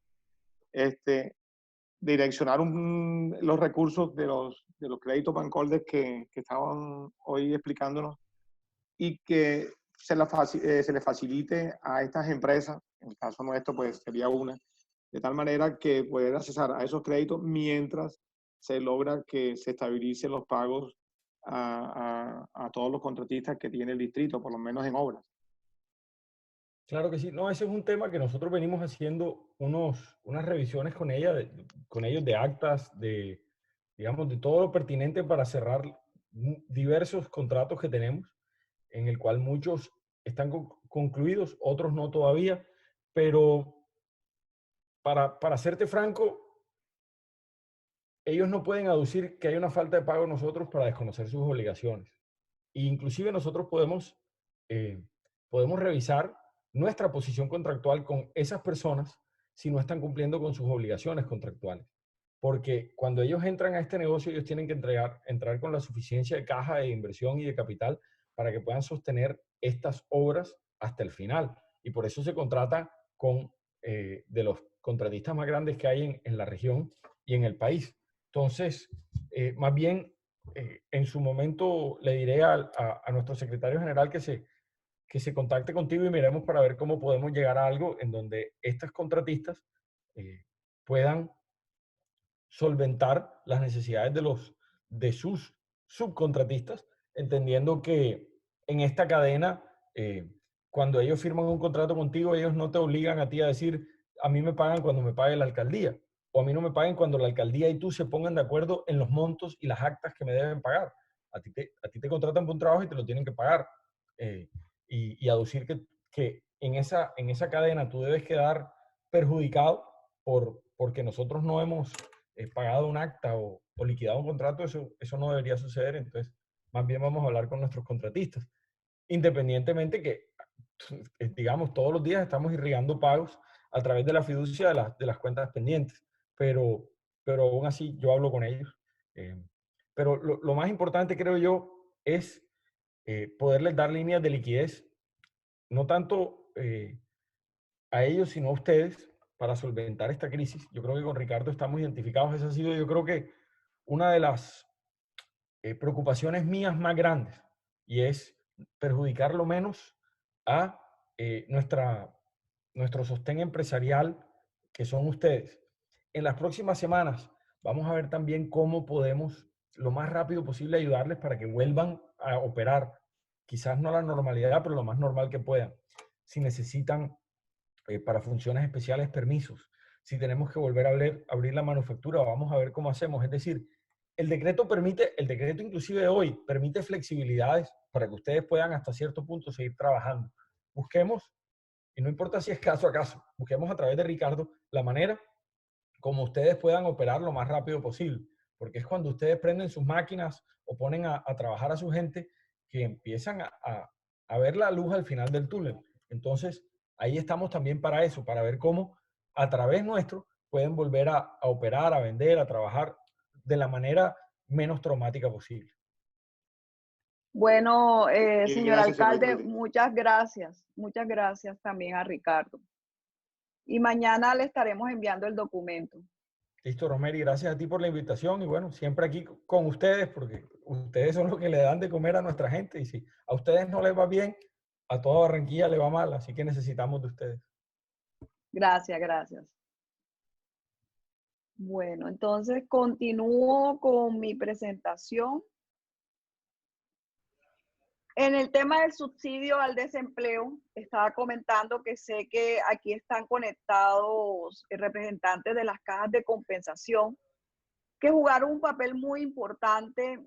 direccionar los recursos de los créditos Bancoldes que estaban hoy explicándonos y que se le facilite a estas empresas, en el caso nuestro pues sería una, de tal manera que poder accesar a esos créditos mientras se logra que se estabilicen los pagos a todos los contratistas que tiene el distrito, por lo menos en obras. Claro que sí. No, ese es un tema que nosotros venimos haciendo unas revisiones con con ellos de actas, digamos, de todo lo pertinente para cerrar diversos contratos que tenemos, en el cual muchos están concluidos, otros no todavía, pero para serte franco, ellos no pueden aducir que hay una falta de pago de nosotros para desconocer sus obligaciones. E inclusive nosotros podemos revisar nuestra posición contractual con esas personas si no están cumpliendo con sus obligaciones contractuales. Porque cuando ellos entran a este negocio, ellos tienen que entrar con la suficiencia de caja de inversión y de capital para que puedan sostener estas obras hasta el final. Y por eso se contrata con de los contratistas más grandes que hay en la región y en el país. Entonces, más bien, en su momento le diré a nuestro secretario general que se contacte contigo y miremos para ver cómo podemos llegar a algo en donde estas contratistas puedan solventar las necesidades de sus subcontratistas, entendiendo que en esta cadena, cuando ellos firman un contrato contigo, ellos no te obligan a ti a decir, a mí me pagan cuando me pague la alcaldía, o a mí no me paguen cuando la alcaldía y tú se pongan de acuerdo en los montos y las actas que me deben pagar. A ti te contratan por un trabajo y te lo tienen que pagar. Y aducir que en esa cadena tú debes quedar perjudicado porque nosotros no hemos pagado un acta o liquidado un contrato, eso no debería suceder. Entonces, más bien vamos a hablar con nuestros contratistas. Independientemente que, digamos, todos los días estamos irrigando pagos a través de la fiducia de las cuentas pendientes, pero aún así yo hablo con ellos. Pero lo más importante, creo yo, es poderles dar líneas de liquidez, no tanto a ellos, sino a ustedes, para solventar esta crisis. Yo creo que con Ricardo estamos identificados. Esa ha sido, yo creo que, una de las preocupaciones mías más grandes, y es perjudicar lo menos a nuestro sostén empresarial, que son ustedes. En las próximas semanas vamos a ver también cómo podemos lo más rápido posible ayudarles para que vuelvan a operar, quizás no a la normalidad, pero lo más normal que puedan. Si necesitan para funciones especiales permisos, si tenemos que volver a abrir la manufactura, vamos a ver cómo hacemos. Es decir, el decreto inclusive de hoy, permite flexibilidades para que ustedes puedan hasta cierto punto seguir trabajando. Busquemos, y no importa si es caso a caso, busquemos a través de Ricardo la manera como ustedes puedan operar lo más rápido posible, porque es cuando ustedes prenden sus máquinas o ponen a trabajar a su gente que empiezan a ver la luz al final del túnel. Entonces, ahí estamos también para eso, para ver cómo a través nuestro pueden volver a operar, a vender, a trabajar de la manera menos traumática posible. Bueno, señor Gracias, señor alcalde, alcalde. muchas gracias. Muchas gracias también a Ricardo. Y mañana le estaremos enviando el documento. Listo, Romery, gracias a ti por la invitación y bueno, siempre aquí con ustedes, porque ustedes son los que le dan de comer a nuestra gente y si a ustedes no les va bien, a toda Barranquilla le va mal, así que necesitamos de ustedes. Gracias, gracias. Bueno, entonces continúo con mi presentación. En el tema del subsidio al desempleo, estaba comentando que sé que aquí están conectados representantes de las cajas de compensación, que jugaron un papel muy importante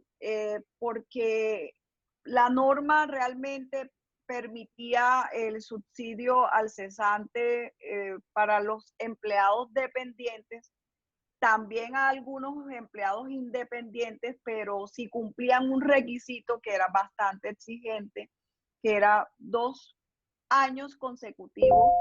porque la norma realmente permitía el subsidio al cesante para los empleados dependientes, también a algunos empleados independientes, pero si cumplían un requisito que era bastante exigente, que era 2 años consecutivos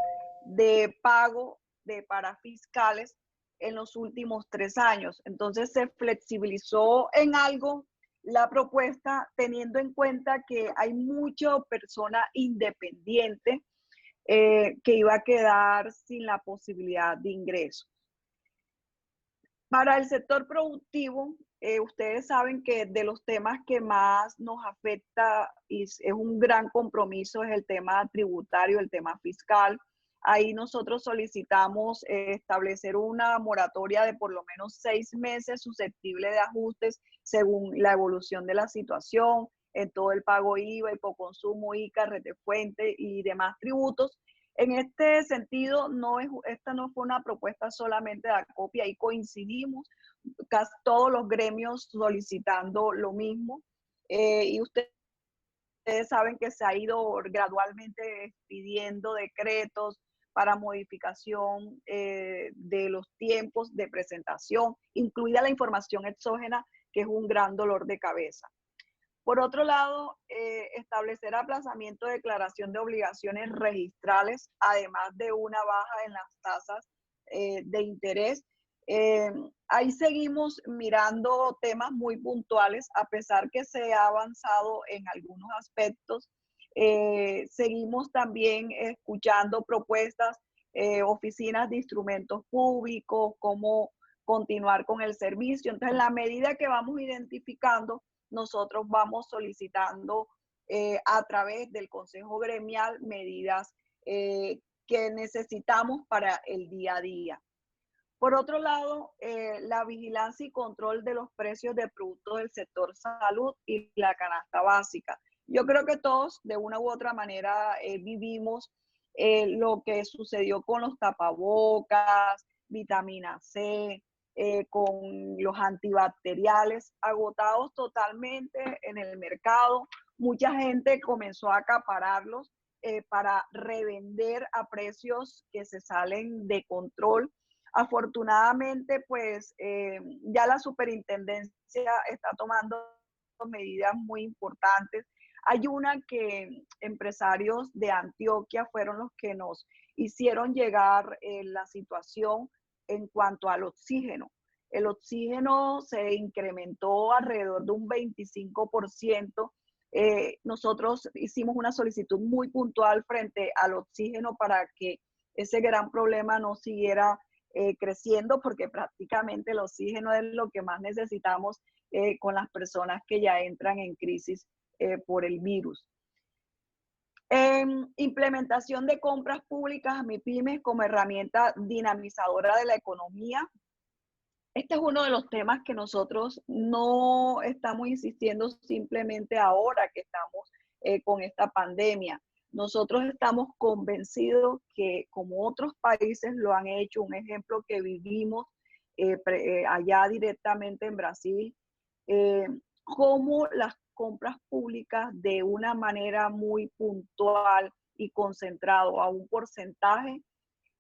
de pago de parafiscales en los últimos 3 años. Entonces se flexibilizó en algo la propuesta, teniendo en cuenta que hay mucha persona independiente que iba a quedar sin la posibilidad de ingreso. Para el sector productivo, ustedes saben que de los temas que más nos afecta y es un gran compromiso es el tema tributario, el tema fiscal. Ahí nosotros solicitamos establecer una moratoria de por lo menos 6 meses susceptible de ajustes según la evolución de la situación en todo el pago IVA, hipoconsumo, ICA, red de fuente y demás tributos. En este sentido, esta no fue una propuesta solamente de Acopia, ahí coincidimos, casi todos los gremios solicitando lo mismo. Y ustedes saben que se ha ido gradualmente expidiendo decretos para modificación de los tiempos de presentación, incluida la información exógena, que es un gran dolor de cabeza. Por otro lado, establecer aplazamiento de declaración de obligaciones registrales, además de una baja en las tasas de interés. Ahí seguimos mirando temas muy puntuales, a pesar que se ha avanzado en algunos aspectos. Seguimos también escuchando propuestas, oficinas de instrumentos públicos, cómo continuar con el servicio. Entonces, en la medida que vamos identificando, nosotros vamos solicitando a través del Consejo Gremial medidas que necesitamos para el día a día. Por otro lado, la vigilancia y control de los precios de productos del sector salud y la canasta básica. Yo creo que todos, de una u otra manera, vivimos lo que sucedió con los tapabocas, vitamina C, con los antibacteriales, agotados totalmente en el mercado. Mucha gente comenzó a acapararlos para revender a precios que se salen de control. Afortunadamente, pues ya la superintendencia está tomando medidas muy importantes. Hay una que empresarios de Antioquia fueron los que nos hicieron llegar la situación en cuanto al oxígeno. El oxígeno se incrementó alrededor de un 25%. Nosotros hicimos una solicitud muy puntual frente al oxígeno para que ese gran problema no siguiera creciendo, porque prácticamente el oxígeno es lo que más necesitamos con las personas que ya entran en crisis por el virus. Implementación de compras públicas a MIPYMES como herramienta dinamizadora de la economía. Este es uno de los temas que nosotros no estamos insistiendo simplemente ahora que estamos con esta pandemia. Nosotros estamos convencidos que como otros países lo han hecho, un ejemplo que vivimos allá directamente en Brasil, cómo las compras públicas de una manera muy puntual y concentrado a un porcentaje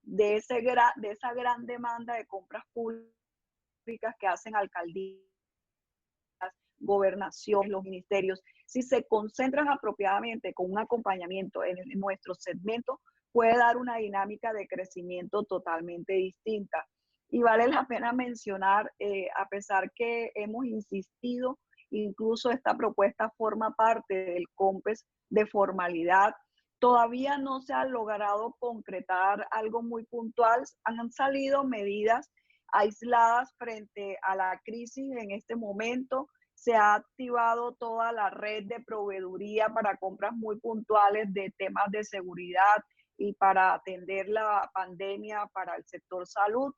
de esa gran demanda de compras públicas que hacen alcaldías, gobernación, los ministerios, si se concentran apropiadamente con un acompañamiento en nuestro segmento, puede dar una dinámica de crecimiento totalmente distinta. Y vale la pena mencionar, a pesar que hemos insistido, incluso esta propuesta forma parte del COMPES de formalidad, todavía no se ha logrado concretar algo muy puntual. Han salido medidas aisladas frente a la crisis en este momento. Se ha activado toda la red de proveeduría para compras muy puntuales de temas de seguridad y para atender la pandemia para el sector salud.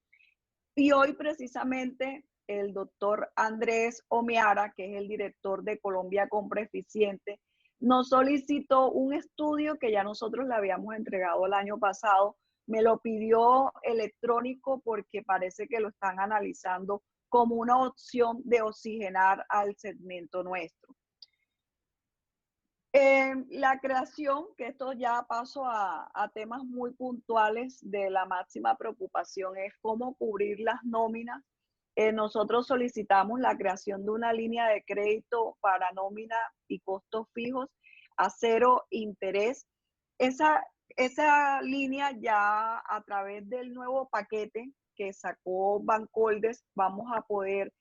Y hoy precisamente el doctor Andrés Omiara, que es el director de Colombia Compra Eficiente, nos solicitó un estudio que ya nosotros le habíamos entregado el año pasado. Me lo pidió electrónico porque parece que lo están analizando como una opción de oxigenar al segmento nuestro. La creación, que esto ya paso a temas muy puntuales de la máxima preocupación, es cómo cubrir las nóminas. Nosotros solicitamos la creación de una línea de crédito para nómina y costos fijos a 0 interés. Esa línea ya a través del nuevo paquete que sacó Bancoldes, vamos a poder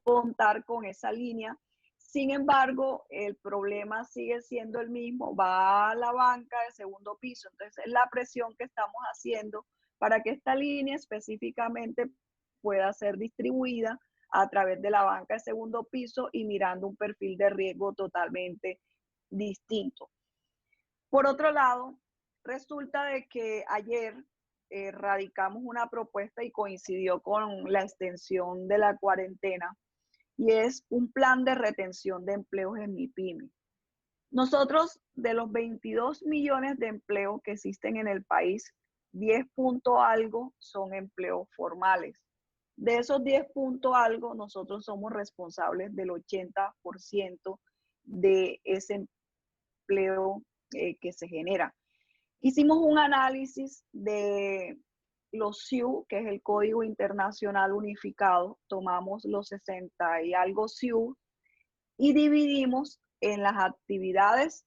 contar con esa línea. Sin embargo, el problema sigue siendo el mismo, va a la banca de segundo piso. Entonces, es la presión que estamos haciendo para que esta línea específicamente pueda ser distribuida a través de la banca de segundo piso y mirando un perfil de riesgo totalmente distinto. Por otro lado, resulta de que ayer radicamos una propuesta y coincidió con la extensión de la cuarentena, y es un plan de retención de empleos en MIPYME. Nosotros, de los 22 millones de empleos que existen en el país, 10 punto algo son empleos formales. De esos 10 punto algo, nosotros somos responsables del 80% de ese empleo que se genera. Hicimos un análisis de los SIU, que es el Código Internacional Unificado. Tomamos los 60 y algo SIU y dividimos en las actividades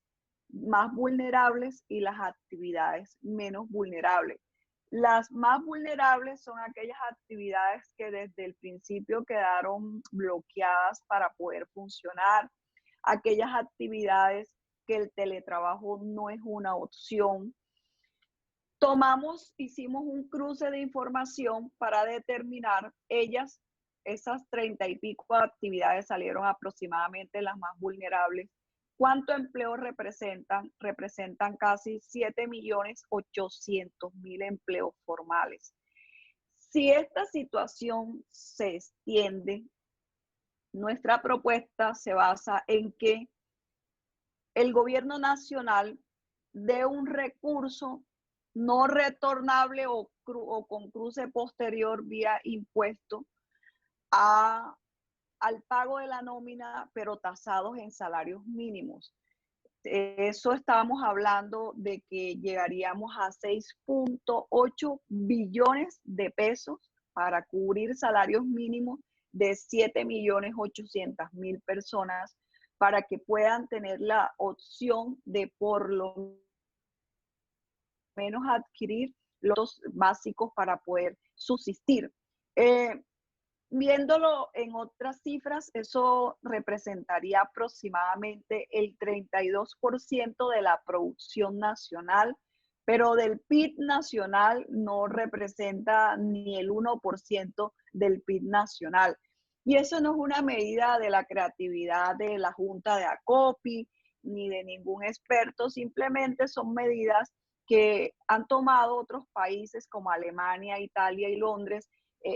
más vulnerables y las actividades menos vulnerables. Las más vulnerables son aquellas actividades que desde el principio quedaron bloqueadas para poder funcionar, aquellas actividades que el teletrabajo no es una opción. Hicimos un cruce de información para determinar esas 30 y pico actividades salieron aproximadamente las más vulnerables. ¿Cuánto empleo representan? Representan casi 7.800.000 empleos formales. Si esta situación se extiende, nuestra propuesta se basa en que el gobierno nacional dé un recurso no retornable o con cruce posterior vía impuesto al pago de la nómina, pero tasados en salarios mínimos. Eso estábamos hablando de que llegaríamos a 6.8 billones de pesos para cubrir salarios mínimos de 7.800.000 personas para que puedan tener la opción de por lo menos adquirir los básicos para poder subsistir. Viéndolo en otras cifras, eso representaría aproximadamente el 32% de la producción nacional, pero del PIB nacional no representa ni el 1% del PIB nacional. Y eso no es una medida de la creatividad de la Junta de Acopi ni de ningún experto, simplemente son medidas que han tomado otros países como Alemania, Italia y Londres,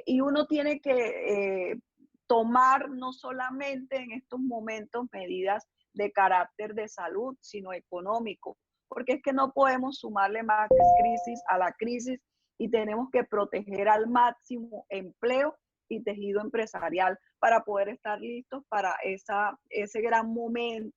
y uno tiene que tomar no solamente en estos momentos medidas de carácter de salud, sino económico, porque es que no podemos sumarle más crisis a la crisis y tenemos que proteger al máximo empleo y tejido empresarial para poder estar listos para ese gran momento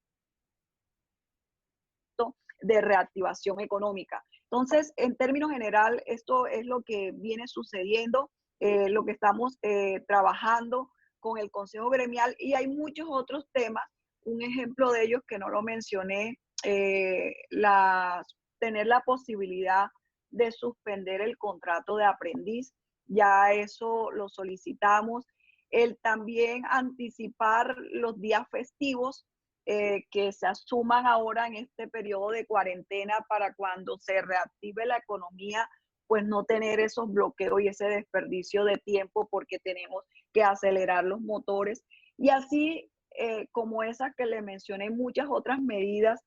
de reactivación económica. Entonces, en términos general, esto es lo que viene sucediendo, lo que estamos trabajando con el Consejo Gremial, y hay muchos otros temas. Un ejemplo de ellos que no lo mencioné, tener la posibilidad de suspender el contrato de aprendiz. ya eso lo solicitamos. El también anticipar los días festivos que se asuman ahora en este periodo de cuarentena para cuando se reactive la economía, pues no tener esos bloqueos y ese desperdicio de tiempo porque tenemos que acelerar los motores. Y así como esas que le mencioné, muchas otras medidas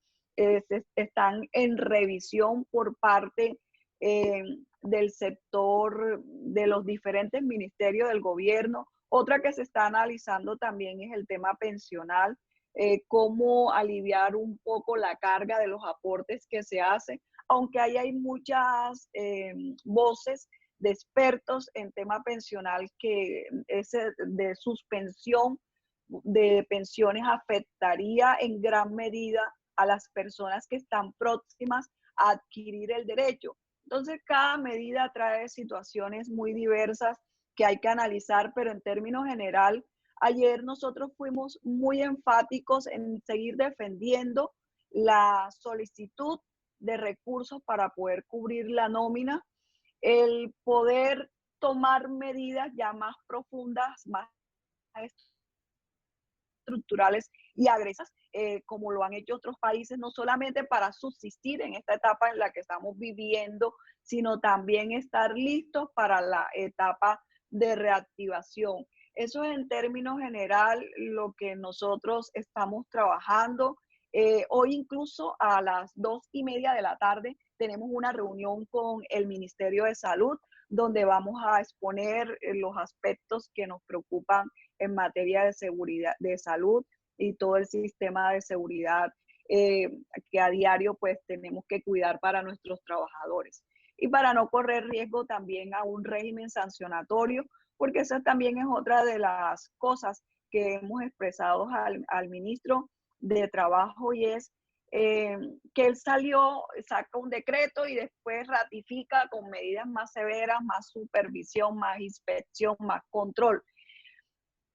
están en revisión por parte del sector de los diferentes ministerios del gobierno. Otra que se está analizando también es el tema pensional, cómo aliviar un poco la carga de los aportes que se hacen, aunque ahí hay muchas voces de expertos en tema pensional que ese de suspensión de pensiones afectaría en gran medida a las personas que están próximas a adquirir el derecho. Entonces, cada medida trae situaciones muy diversas que hay que analizar, pero en términos general, ayer nosotros fuimos muy enfáticos en seguir defendiendo la solicitud de recursos para poder cubrir la nómina, el poder tomar medidas ya más profundas, más estructurales y agresivas, como lo han hecho otros países, no solamente para subsistir en esta etapa en la que estamos viviendo, sino también estar listos para la etapa de reactivación. Eso es en términos general lo que nosotros estamos trabajando. Hoy incluso a las 2:30 de la tarde tenemos una reunión con el Ministerio de Salud, donde vamos a exponer los aspectos que nos preocupan en materia de seguridad, de salud y todo el sistema de seguridad que a diario pues tenemos que cuidar para nuestros trabajadores. Y para no correr riesgo también a un régimen sancionatorio, porque esa también es otra de las cosas que hemos expresado al ministro de Trabajo y es que él saca un decreto y después ratifica con medidas más severas, más supervisión, más inspección, más control.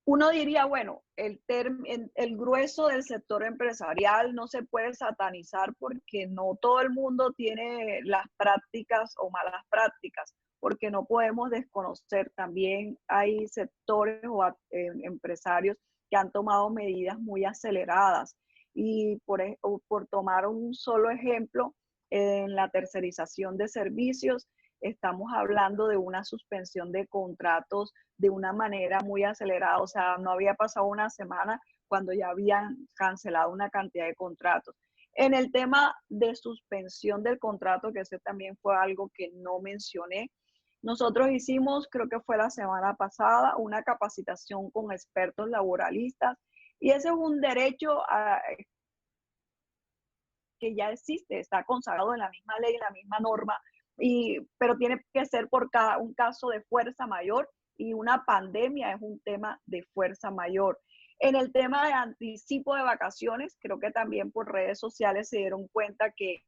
Uno diría, bueno, el grueso del sector empresarial no se puede satanizar porque no todo el mundo tiene las prácticas o malas prácticas, porque no podemos desconocer. También hay sectores o empresarios que han tomado medidas muy aceleradas. Y por tomar un solo ejemplo, en la tercerización de servicios, estamos hablando de una suspensión de contratos de una manera muy acelerada, o sea, no había pasado una semana cuando ya habían cancelado una cantidad de contratos. En el tema de suspensión del contrato, que ese también fue algo que no mencioné, nosotros hicimos, creo que fue la semana pasada, una capacitación con expertos laboralistas y ese es un derecho que ya existe, está consagrado en la misma ley, en la misma norma, pero tiene que ser por un caso de fuerza mayor y una pandemia es un tema de fuerza mayor. En el tema de anticipo de vacaciones, creo que también por redes sociales se dieron cuenta que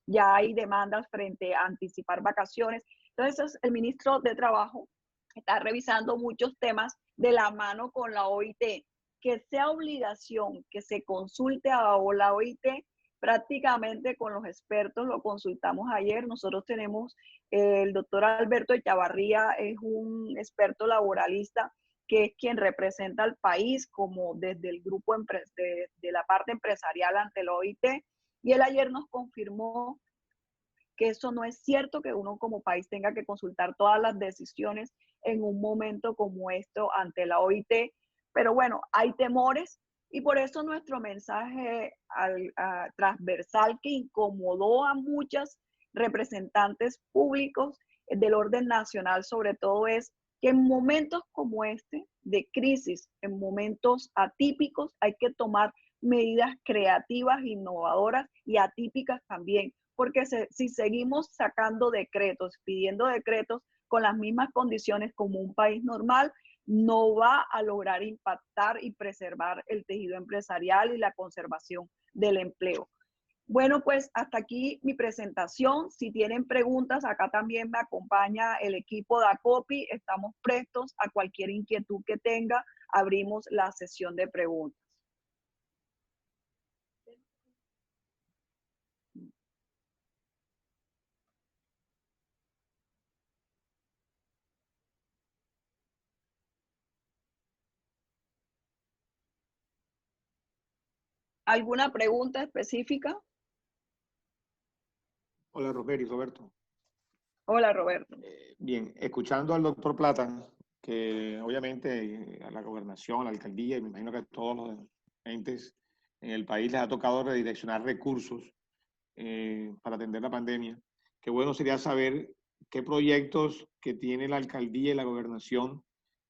ya hay demandas frente a anticipar vacaciones. Entonces, el ministro de Trabajo está revisando muchos temas de la mano con la OIT, que sea obligación que se consulte a la OIT prácticamente con los expertos, lo consultamos ayer. Nosotros tenemos el doctor Alberto Echavarría, es un experto laboralista que es quien representa al país como desde el grupo de la parte empresarial ante la OIT. Y él ayer nos confirmó que eso no es cierto, que uno como país tenga que consultar todas las decisiones en un momento como esto ante la OIT. Pero bueno, hay temores y por eso nuestro mensaje transversal que incomodó a muchos representantes públicos del orden nacional sobre todo es que en momentos como este de crisis, en momentos atípicos, hay que tomar medidas creativas, innovadoras y atípicas también, porque si seguimos sacando decretos, pidiendo decretos con las mismas condiciones como un país normal, no va a lograr impactar y preservar el tejido empresarial y la conservación del empleo. Bueno, pues hasta aquí mi presentación. Si tienen preguntas, acá también me acompaña el equipo de ACOPI. Estamos prestos a cualquier inquietud que tenga. Abrimos la sesión de preguntas. ¿Alguna pregunta específica? Hola, Rosemary, Roberto. Hola, Roberto. Bien, escuchando al doctor Plata, que obviamente a la gobernación, a la alcaldía, y me imagino que a todos los entes en el país les ha tocado redireccionar recursos para atender la pandemia. Qué bueno sería saber qué proyectos que tiene la alcaldía y la gobernación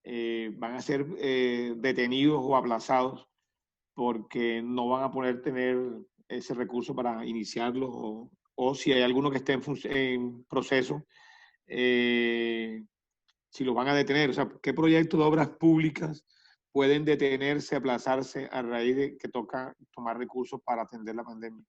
van a ser detenidos o aplazados porque no van a poder tener ese recurso para iniciarlos o si hay alguno que esté en proceso, si los van a detener. O sea, ¿qué proyectos de obras públicas pueden detenerse, aplazarse a raíz de que toca tomar recursos para atender la pandemia?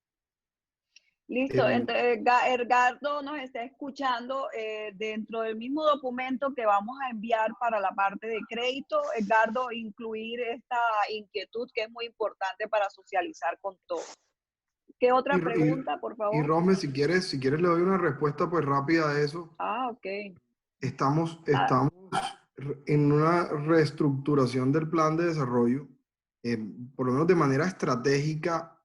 Listo, entonces Edgardo nos está escuchando dentro del mismo documento que vamos a enviar para la parte de crédito. Edgardo, incluir esta inquietud que es muy importante para socializar con todos. ¿Qué otra pregunta, por favor? Y Rosme, si quieres le doy una respuesta pues rápida a eso. Ah, ok. Estamos en una reestructuración del plan de desarrollo, por lo menos de manera estratégica.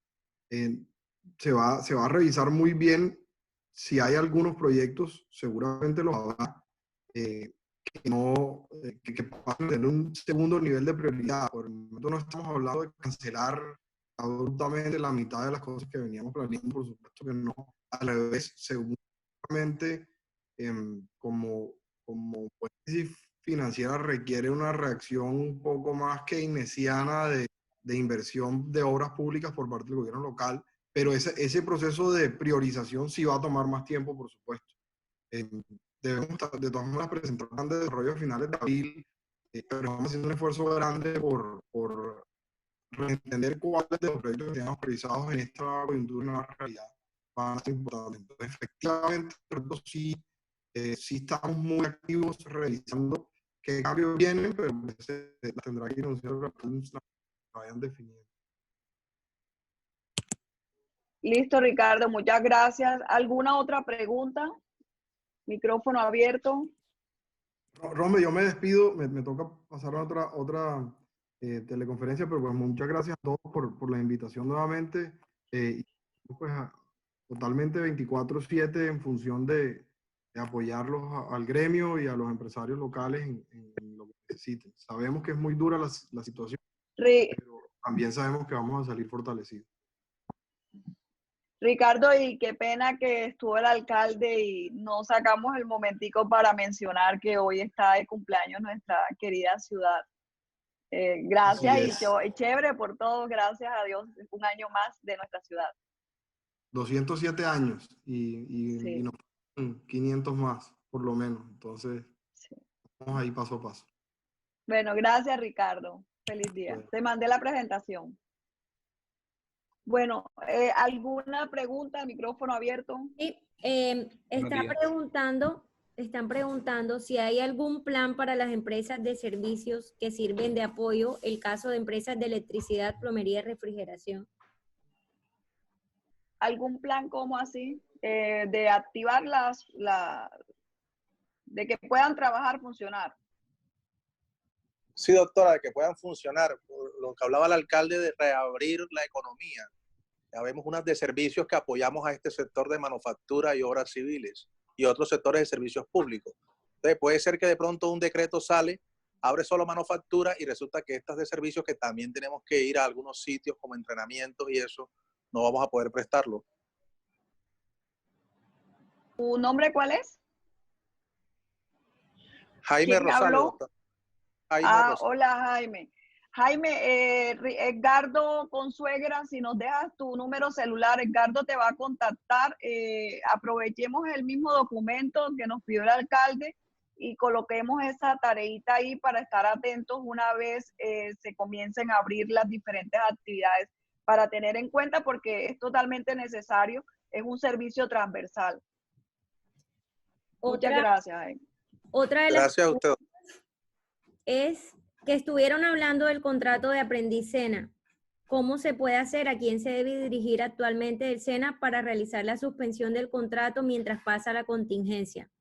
Se va a revisar muy bien si hay algunos proyectos, seguramente los habrá, que pasan a tener un segundo nivel de prioridad. Por el momento no estamos hablando de cancelar abruptamente la mitad de las cosas que veníamos planeando, por supuesto que no. Al revés, seguramente como crisis financiera requiere una reacción un poco más keynesiana de inversión de obras públicas por parte del gobierno local, pero ese proceso de priorización sí va a tomar más tiempo, por supuesto. Debemos de todas maneras presentar un plan de desarrollo a finales de abril, pero estamos haciendo un esfuerzo grande por entender cuáles de los proyectos que tenemos priorizados en esta coyuntura y nueva realidad van a ser importantes. Entonces, efectivamente, sí, sí estamos muy activos revisando qué cambios vienen, pero se tendrá que anunciar la vayan definiendo. Listo, Ricardo, muchas gracias. ¿Alguna otra pregunta? Micrófono abierto. Rome, yo me despido, me toca pasar a otra teleconferencia, pero pues muchas gracias a todos por la invitación nuevamente. Y pues totalmente 24/7 en función de apoyarlos al gremio y a los empresarios locales en lo que necesiten. Sabemos que es muy dura la situación, pero también sabemos que vamos a salir fortalecidos. Ricardo, y qué pena que estuvo el alcalde y no sacamos el momentico para mencionar que hoy está de cumpleaños nuestra querida ciudad. Gracias y chévere por todo, gracias a Dios, un año más de nuestra ciudad. 207 años Sí. y nos 500 más, por lo menos. Entonces, sí. Vamos ahí paso a paso. Bueno, gracias Ricardo. Feliz día. Bueno. Te mandé la presentación. Bueno, ¿alguna pregunta? Micrófono abierto. Sí, están preguntando si hay algún plan para las empresas de servicios que sirven de apoyo, el caso de empresas de electricidad, plomería y refrigeración. ¿Algún plan como así? De activar de que puedan trabajar, funcionar. Sí, doctora, de que puedan funcionar. Lo que hablaba el alcalde de reabrir la economía. Ya vemos unas de servicios que apoyamos a este sector de manufactura y obras civiles y otros sectores de servicios públicos. Entonces puede ser que de pronto un decreto sale, abre solo manufactura y resulta que estas de servicios que también tenemos que ir a algunos sitios como entrenamientos y eso, no vamos a poder prestarlo. ¿Tu nombre cuál es? Jaime Rosales, doctor. Jaime Rosales. Hola Jaime. Jaime, Edgardo Consuegra, si nos dejas tu número celular, Edgardo te va a contactar. Aprovechemos el mismo documento que nos pidió el alcalde y coloquemos esa tareita ahí para estar atentos una vez se comiencen a abrir las diferentes actividades para tener en cuenta porque es totalmente necesario, es un servicio transversal. Muchas gracias, Jaime. Otra de las Gracias a usted. Es que estuvieron hablando del contrato de aprendiz SENA. ¿Cómo se puede hacer? ¿A quién se debe dirigir actualmente el SENA para realizar la suspensión del contrato mientras pasa la contingencia?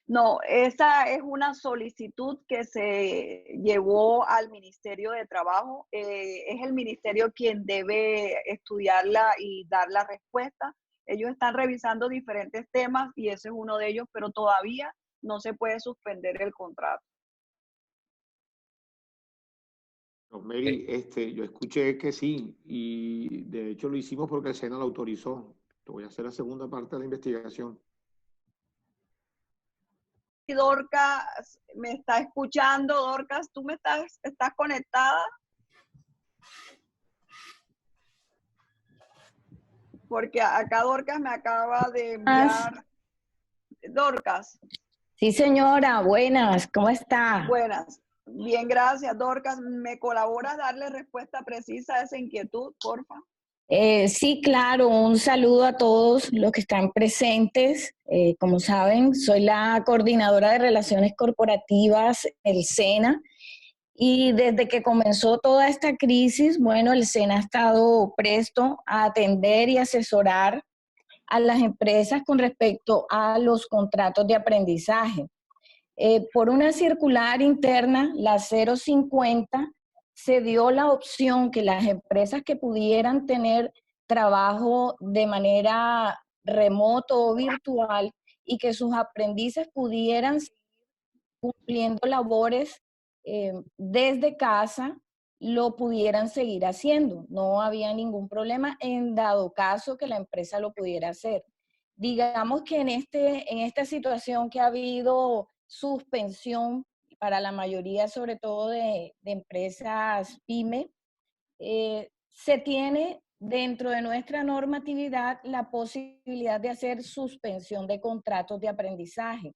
No, esa es una solicitud que se llevó al Ministerio de Trabajo. Es el ministerio quien debe estudiarla y dar la respuesta. Ellos están revisando diferentes temas y ese es uno de ellos, pero todavía no se puede suspender el contrato. Mary, yo escuché que sí, y de hecho lo hicimos porque el SENA lo autorizó. Te voy a hacer la segunda parte de la investigación. Dorcas, ¿me está escuchando? Dorcas, ¿tú me estás conectada? Porque acá Dorcas me acaba de enviar. Dorcas. Sí, señora, buenas, ¿cómo está? Buenas. Bien, gracias, Dorcas. ¿Me colaboras darle respuesta precisa a esa inquietud, porfa? Sí, claro, un saludo a todos los que están presentes. Como saben, soy la coordinadora de Relaciones Corporativas, el SENA, y desde que comenzó toda esta crisis, bueno, el SENA ha estado presto a atender y asesorar a las empresas con respecto a los contratos de aprendizaje. Por una circular interna, la 050, se dio la opción que las empresas que pudieran tener trabajo de manera remoto o virtual y que sus aprendices pudieran seguir cumpliendo labores desde casa, lo pudieran seguir haciendo. No había ningún problema en dado caso que la empresa lo pudiera hacer. Digamos que en esta situación que ha habido suspensión para la mayoría, sobre todo de empresas PYME, se tiene dentro de nuestra normatividad la posibilidad de hacer suspensión de contratos de aprendizaje.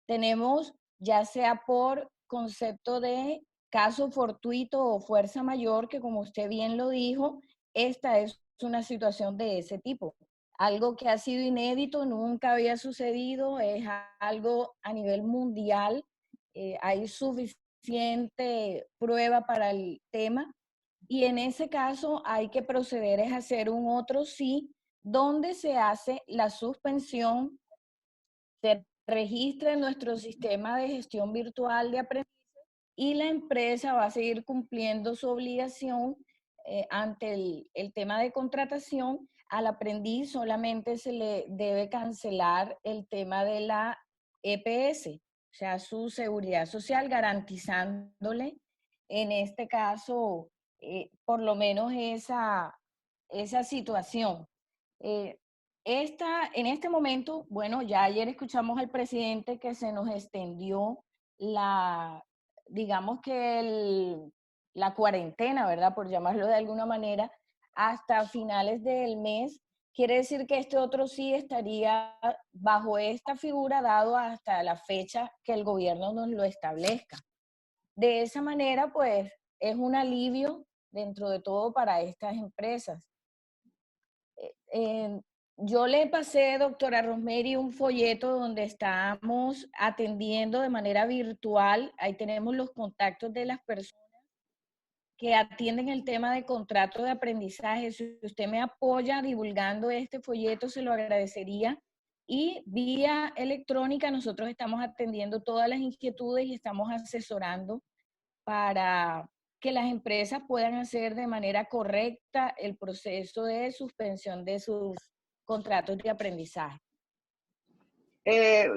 Tenemos ya sea por concepto de caso fortuito o fuerza mayor, que como usted bien lo dijo, esta es una situación de ese tipo. Algo que ha sido inédito, nunca había sucedido, es algo a nivel mundial. Hay suficiente prueba para el tema y en ese caso hay que proceder a hacer un otro sí, donde se hace la suspensión, se registra en nuestro sistema de gestión virtual de aprendizaje y la empresa va a seguir cumpliendo su obligación ante el tema de contratación. Al aprendiz solamente se le debe cancelar el tema de la EPS, o sea, su seguridad social, garantizándole en este caso por lo menos esa situación. En este momento, bueno, ya ayer escuchamos al presidente que se nos extendió digamos que la cuarentena, ¿verdad? Por llamarlo de alguna manera, hasta finales del mes. Quiere decir que este otro sí estaría bajo esta figura dado hasta la fecha que el gobierno nos lo establezca. De esa manera, pues, es un alivio dentro de todo para estas empresas. Yo le pasé, doctora Rosemary, un folleto donde estamos atendiendo de manera virtual. Ahí tenemos los contactos de las personas que atienden el tema de contrato de aprendizaje. Si usted me apoya divulgando este folleto, se lo agradecería. Y vía electrónica nosotros estamos atendiendo todas las inquietudes y estamos asesorando para que las empresas puedan hacer de manera correcta el proceso de suspensión de sus contratos de aprendizaje.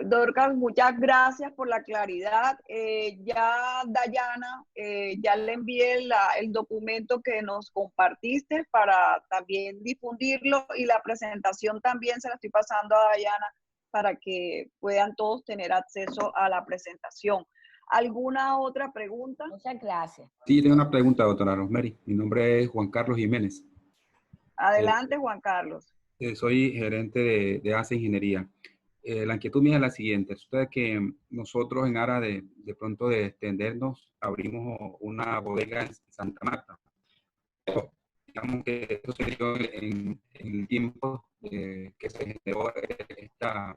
Dorcas, muchas gracias por la claridad. Ya Dayana, ya le envié el documento que nos compartiste para también difundirlo y la presentación también se la estoy pasando a Dayana para que puedan todos tener acceso a la presentación. ¿Alguna otra pregunta? Muchas gracias. Sí, tengo una pregunta, doctora Rosemary. Mi nombre es Juan Carlos Jiménez. Adelante, Juan Carlos. Soy gerente de ACE Ingeniería. La inquietud mía es la siguiente. Ustedes que nosotros en aras de pronto de extendernos, abrimos una bodega en Santa Marta. Pero digamos que esto se dio en el tiempo que se generó esta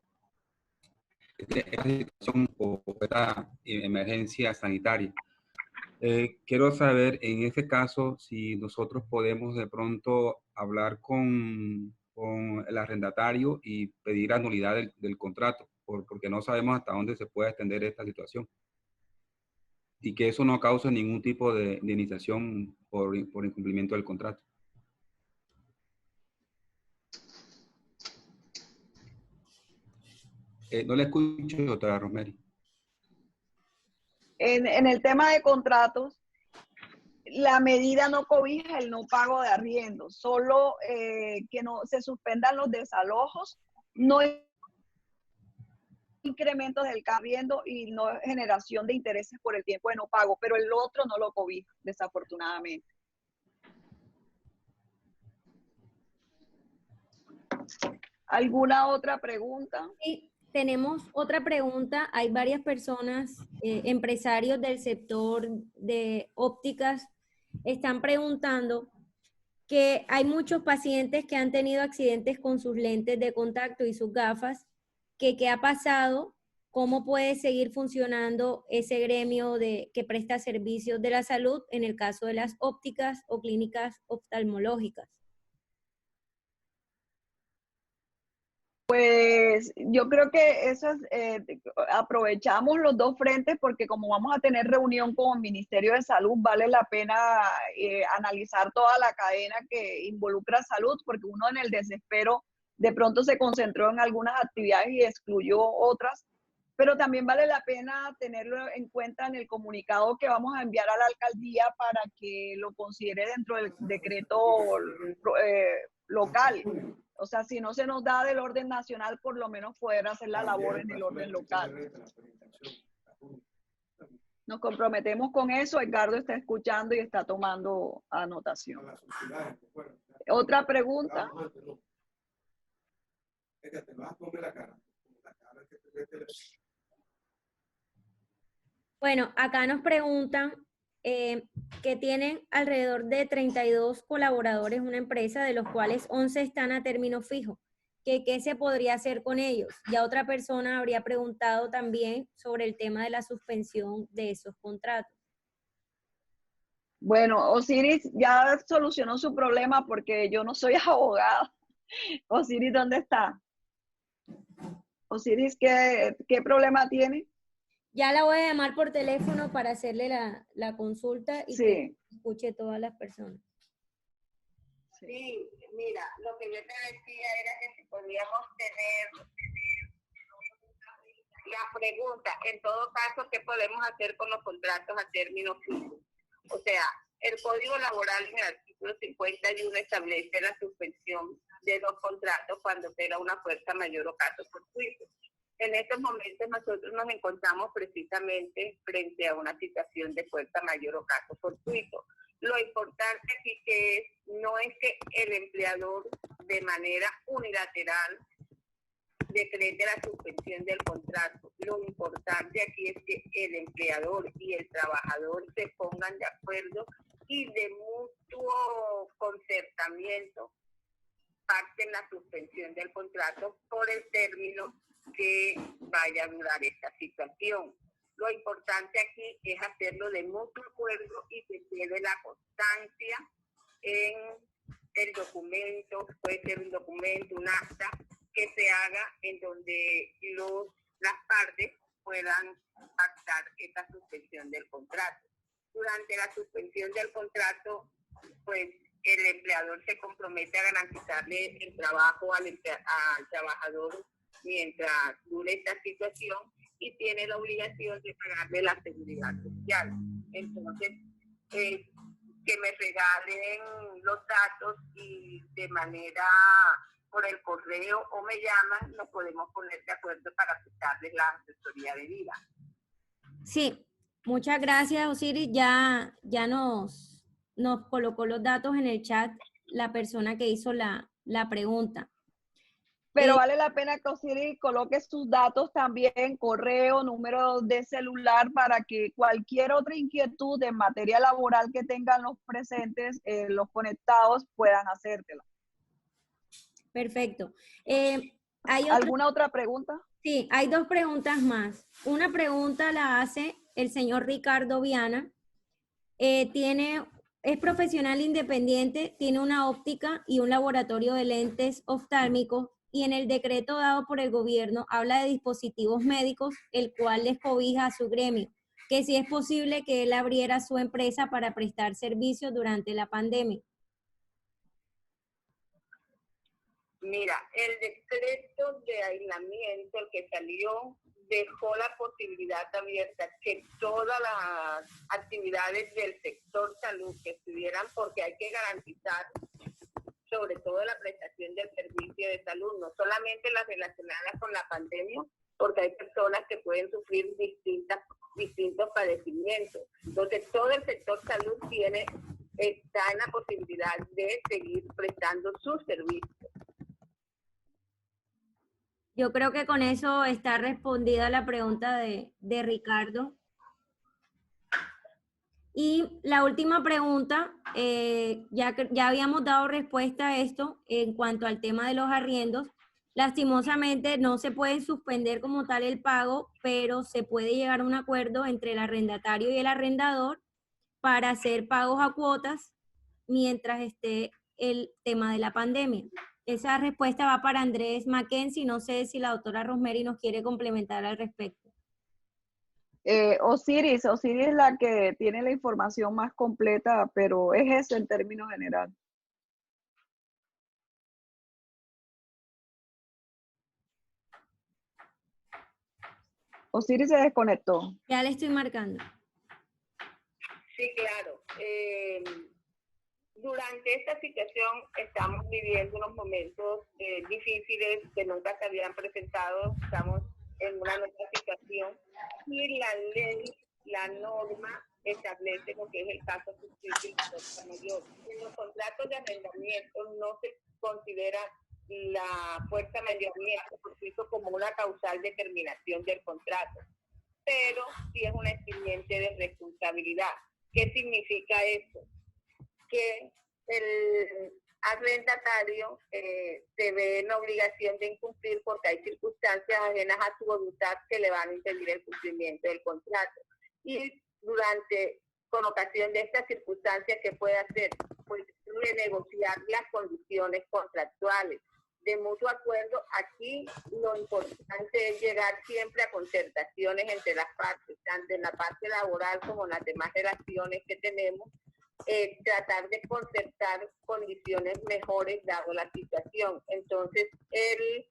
situación o esta emergencia sanitaria. Quiero saber en este caso si nosotros podemos de pronto hablar con el arrendatario y pedir anulidad del contrato, porque no sabemos hasta dónde se puede extender esta situación. Y que eso no cause ningún tipo de indemnización por incumplimiento del contrato. No le escucho, doctora Rosemary. En el tema de contratos, la medida no cobija el no pago de arriendo, solo que no se suspendan los desalojos, no incrementos del arriendo y no generación de intereses por el tiempo de no pago, pero el otro no lo cobija, desafortunadamente. ¿Alguna otra pregunta? Sí, tenemos otra pregunta. Hay varias personas, empresarios del sector de ópticas, están preguntando que hay muchos pacientes que han tenido accidentes con sus lentes de contacto y sus gafas, que qué ha pasado, cómo puede seguir funcionando ese gremio que presta servicios de la salud en el caso de las ópticas o clínicas oftalmológicas. Pues yo creo que aprovechamos los dos frentes porque como vamos a tener reunión con el Ministerio de Salud, vale la pena analizar toda la cadena que involucra salud, porque uno en el desespero de pronto se concentró en algunas actividades y excluyó otras, pero también vale la pena tenerlo en cuenta en el comunicado que vamos a enviar a la alcaldía para que lo considere dentro del decreto local. O sea, si no se nos da del orden nacional, por lo menos poder hacer la labor en el orden local. Nos comprometemos con eso. Edgardo está escuchando y está tomando anotación. ¿Otra pregunta? Bueno, acá nos preguntan que tienen alrededor de 32 colaboradores en una empresa, de los cuales 11 están a término fijo. ¿Qué se podría hacer con ellos? Ya otra persona habría preguntado también sobre el tema de la suspensión de esos contratos. Bueno, Osiris ya solucionó su problema porque yo no soy abogada. Osiris, ¿dónde está? Osiris, ¿qué problema tiene? Ya la voy a llamar por teléfono para hacerle la consulta y que escuche todas las personas. Sí, mira, lo que yo te decía era que si podíamos tener la pregunta, en todo caso, ¿qué podemos hacer con los contratos a término fijo? O sea, el Código Laboral en el artículo 51 establece la suspensión de los contratos cuando opera una fuerza mayor o caso fortuito. En estos momentos nosotros nos encontramos precisamente frente a una situación de fuerza mayor o caso fortuito. Lo importante aquí no es que el empleador de manera unilateral decrete la suspensión del contrato. Lo importante aquí es que el empleador y el trabajador se pongan de acuerdo y de mutuo concertamiento pacten la suspensión del contrato por el término que vaya a durar esta situación. Lo importante aquí es hacerlo de mutuo acuerdo y que quede la constancia en el documento, puede ser un documento, un acta, que se haga en donde las partes puedan pactar esta suspensión del contrato. Durante la suspensión del contrato, pues el empleador se compromete a garantizarle el trabajo al trabajador mientras dure esta situación y tiene la obligación de pagarle la seguridad social. Entonces, que me regalen los datos y de manera por el correo o me llaman, nos podemos poner de acuerdo para prestarles la asesoría debida. Sí, muchas gracias, Osiris. Ya nos colocó los datos en el chat la persona que hizo la pregunta. Pero vale la pena que Osiris coloque sus datos también, correo, número de celular, para que cualquier otra inquietud en materia laboral que tengan los presentes, los conectados, puedan hacértela. Perfecto. ¿Alguna otra pregunta? Sí, hay dos preguntas más. Una pregunta la hace el señor Ricardo Viana. Es profesional independiente, tiene una óptica y un laboratorio de lentes oftálmicos y en el decreto dado por el gobierno habla de dispositivos médicos, el cual les cobija a su gremio, que si es posible que él abriera su empresa para prestar servicios durante la pandemia. Mira, el decreto de aislamiento, el que salió, dejó la posibilidad abierta que todas las actividades del sector salud que estuvieran, porque hay que garantizar sobre todo la prestación del servicio de salud, no solamente las relacionadas con la pandemia, porque hay personas que pueden sufrir distintos padecimientos. Entonces, todo el sector salud está en la posibilidad de seguir prestando sus servicios. Yo creo que con eso está respondida la pregunta de Ricardo. Y la última pregunta, ya habíamos dado respuesta a esto en cuanto al tema de los arriendos. Lastimosamente no se puede suspender como tal el pago, pero se puede llegar a un acuerdo entre el arrendatario y el arrendador para hacer pagos a cuotas mientras esté el tema de la pandemia. Esa respuesta va para Andrés Mackenzie. No sé si la doctora Rosemary nos quiere complementar al respecto. Osiris es la que tiene la información más completa, pero es eso en términos general. Osiris se desconectó. Ya le estoy marcando. Sí, claro. Durante esta situación estamos viviendo unos momentos difíciles que nunca se habían presentado. Estamos en una nueva situación y la ley, la norma establece lo que es el caso suscrito y la fuerza mayor. En los contratos de arrendamiento no se considera la fuerza mayor suscrito como una causal de terminación del contrato, pero sí es una eximiente de responsabilidad. ¿Qué significa eso? Que el arrendatario se ve en obligación de incumplir porque hay circunstancias ajenas a su voluntad que le van a impedir el cumplimiento del contrato. Y con ocasión de estas circunstancias, ¿qué puede hacer? Pues renegociar las condiciones contractuales. De mutuo acuerdo, aquí lo importante es llegar siempre a concertaciones entre las partes, tanto en la parte laboral como en las demás relaciones que tenemos, tratar de concertar condiciones mejores dado la situación. Entonces, el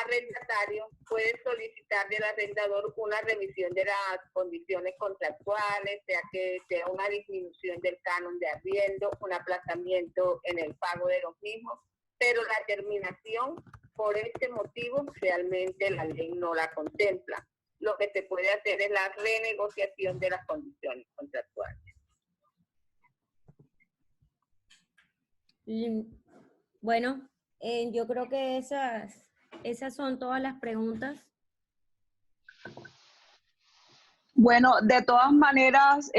arrendatario puede solicitarle al arrendador una revisión de las condiciones contractuales, sea que sea una disminución del canon de arriendo, un aplazamiento en el pago de los mismos, pero la terminación por este motivo realmente la ley no la contempla. Lo que se puede hacer es la renegociación de las condiciones contractuales. Bueno, yo creo que esas son todas las preguntas. Bueno, de todas maneras,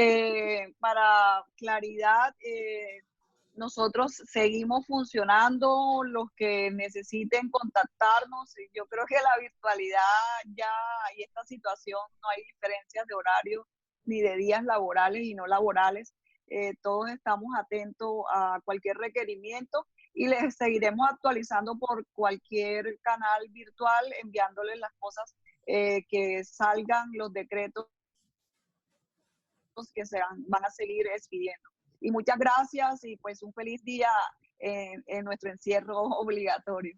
para claridad, nosotros seguimos funcionando, los que necesiten contactarnos. Yo creo que la virtualidad ya y esta situación no hay diferencias de horario ni de días laborales y no laborales. Todos estamos atentos a cualquier requerimiento y les seguiremos actualizando por cualquier canal virtual, enviándoles las cosas que salgan, los decretos que van a seguir expidiendo. Y muchas gracias y pues un feliz día en nuestro encierro obligatorio.